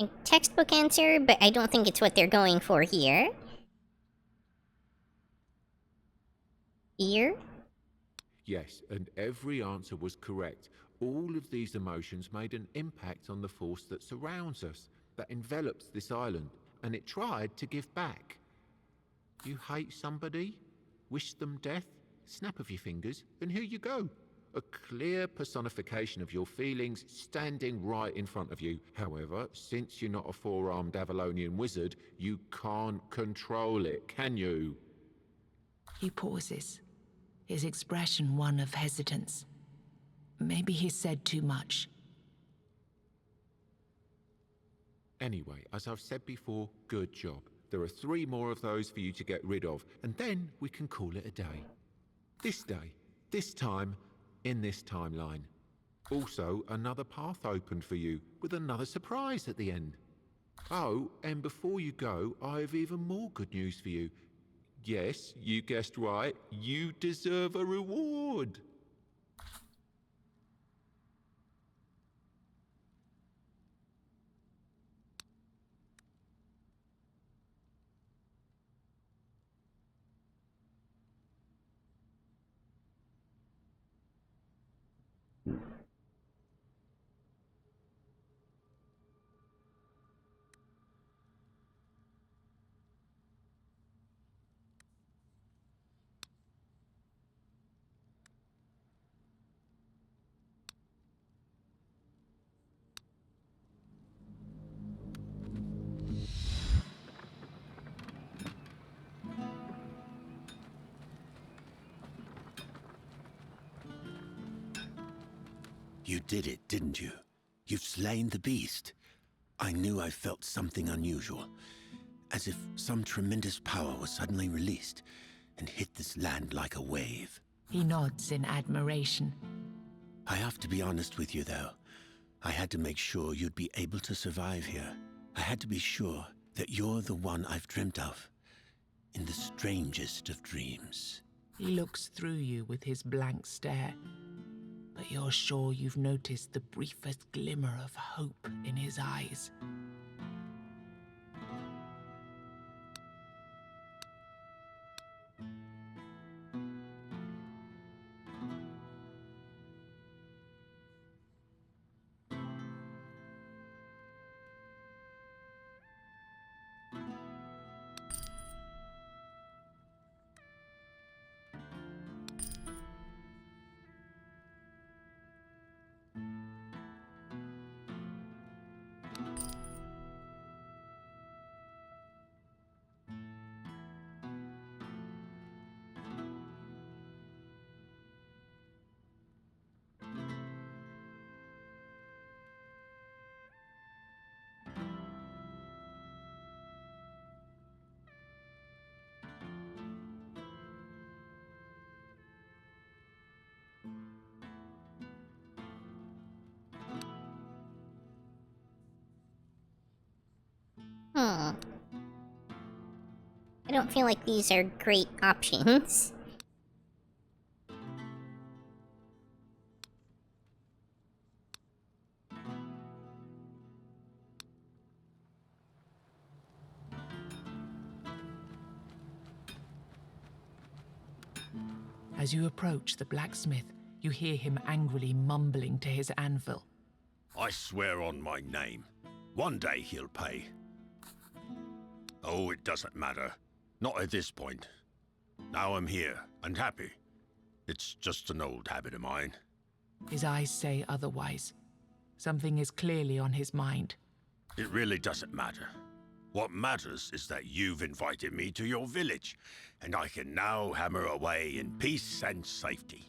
A textbook answer, but I don't think it's what they're going for here. Fear? Yes, and every answer was correct. All of these emotions made an impact on the force that surrounds us, that envelops this island, and it tried to give back. You hate somebody? Wish them death? Snap of your fingers, and here you go. A clear personification of your feelings standing right in front of you. However, since you're not a four-armed Avalonian wizard, you can't control it, can you? He pauses, his expression one of hesitance. Maybe he said too much. Anyway, as I've said before, good job. There are 3 more of those for you to get rid of, and then we can call it a day. This time, in this timeline. Also, another path opened for you, with another surprise at the end. Oh, and before you go, I have even more good news for you. Yes, you guessed right, you deserve a reward. You did it, didn't you? You've slain the beast. I knew I felt something unusual, as if some tremendous power was suddenly released and hit this land like a wave. He nods in admiration. I have to be honest with you, though. I had to make sure you'd be able to survive here. I had to be sure that you're the one I've dreamt of, in the strangest of dreams. He looks through you with his blank stare, but you're sure you've noticed the briefest glimmer of hope in his eyes. I don't feel like these are great options. As you approach the blacksmith, you hear him angrily mumbling to his anvil. I swear on my name, one day he'll pay. Oh, it doesn't matter. Not at this point. Now I'm here, and happy. It's just an old habit of mine. His eyes say otherwise. Something is clearly on his mind. It really doesn't matter. What matters is that you've invited me to your village, and I can now hammer away in peace and safety.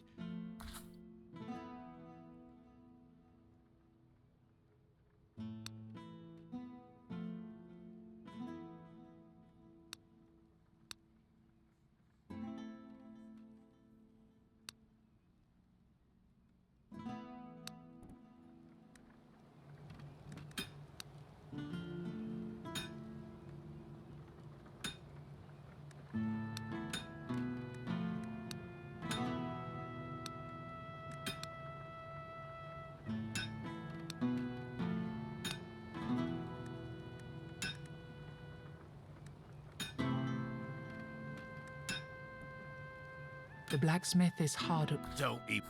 The blacksmith is hard. Don't eat.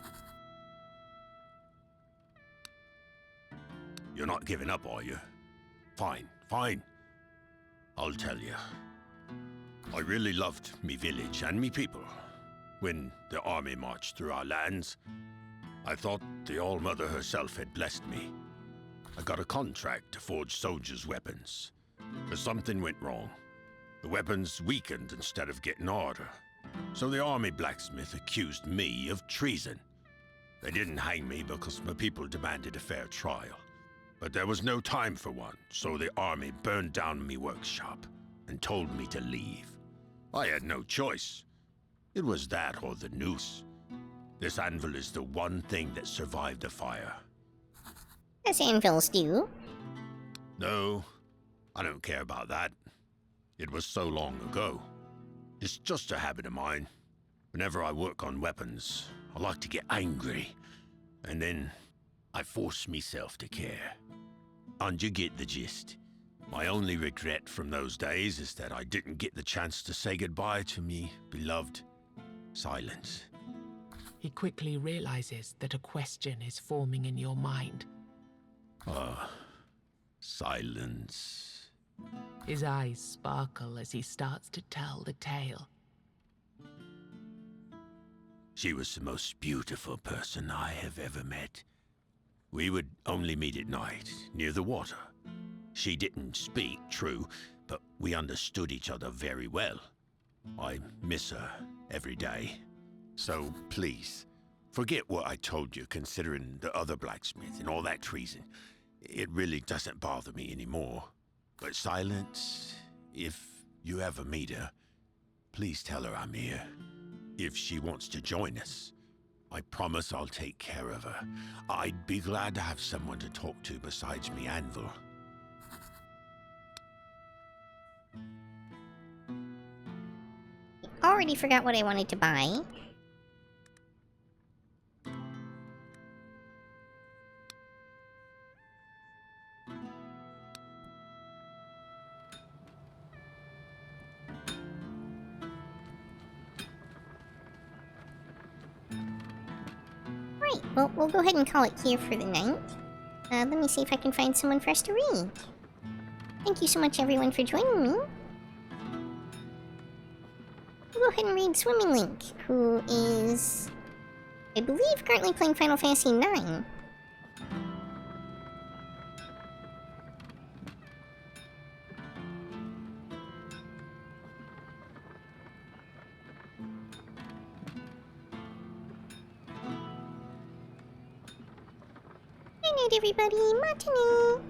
You're not giving up, are you? Fine, fine. I'll tell you. I really loved me village and me people. When the army marched through our lands, I thought the All-Mother herself had blessed me. I got a contract to forge soldiers' weapons. But something went wrong. The weapons weakened instead of getting harder. So the army blacksmith accused me of treason. They didn't hang me because my people demanded a fair trial. But there was no time for one, so the army burned down me workshop and told me to leave. I had no choice. It was that or the noose. This anvil is the one thing that survived the fire. As anvils do. No, I don't care about that. It was so long ago. It's just a habit of mine. Whenever I work on weapons, I like to get angry. And then I force myself to care. And you get the gist. My only regret from those days is that I didn't get the chance to say goodbye to me beloved Silence. He quickly realizes that a question is forming in your mind. Silence. His eyes sparkle as he starts to tell the tale. She was the most beautiful person I have ever met. We would only meet at night, near the water. She didn't speak, true, but we understood each other very well. I miss her every day. So, please, forget what I told you considering the other blacksmith and all that treason. It really doesn't bother me anymore. But Silence, if you ever meet her, please tell her I'm here. If she wants to join us, I promise I'll take care of her. I'd be glad to have someone to talk to besides me anvil. Already forgot what I wanted to buy. Right, well, we'll go ahead and call it here for the night. Let me see if I can find someone for us to read. Thank you so much, everyone, for joining me. We'll go ahead and read Swimming Link, who is, I believe, currently playing Final Fantasy IX. Good night, everybody. Matane.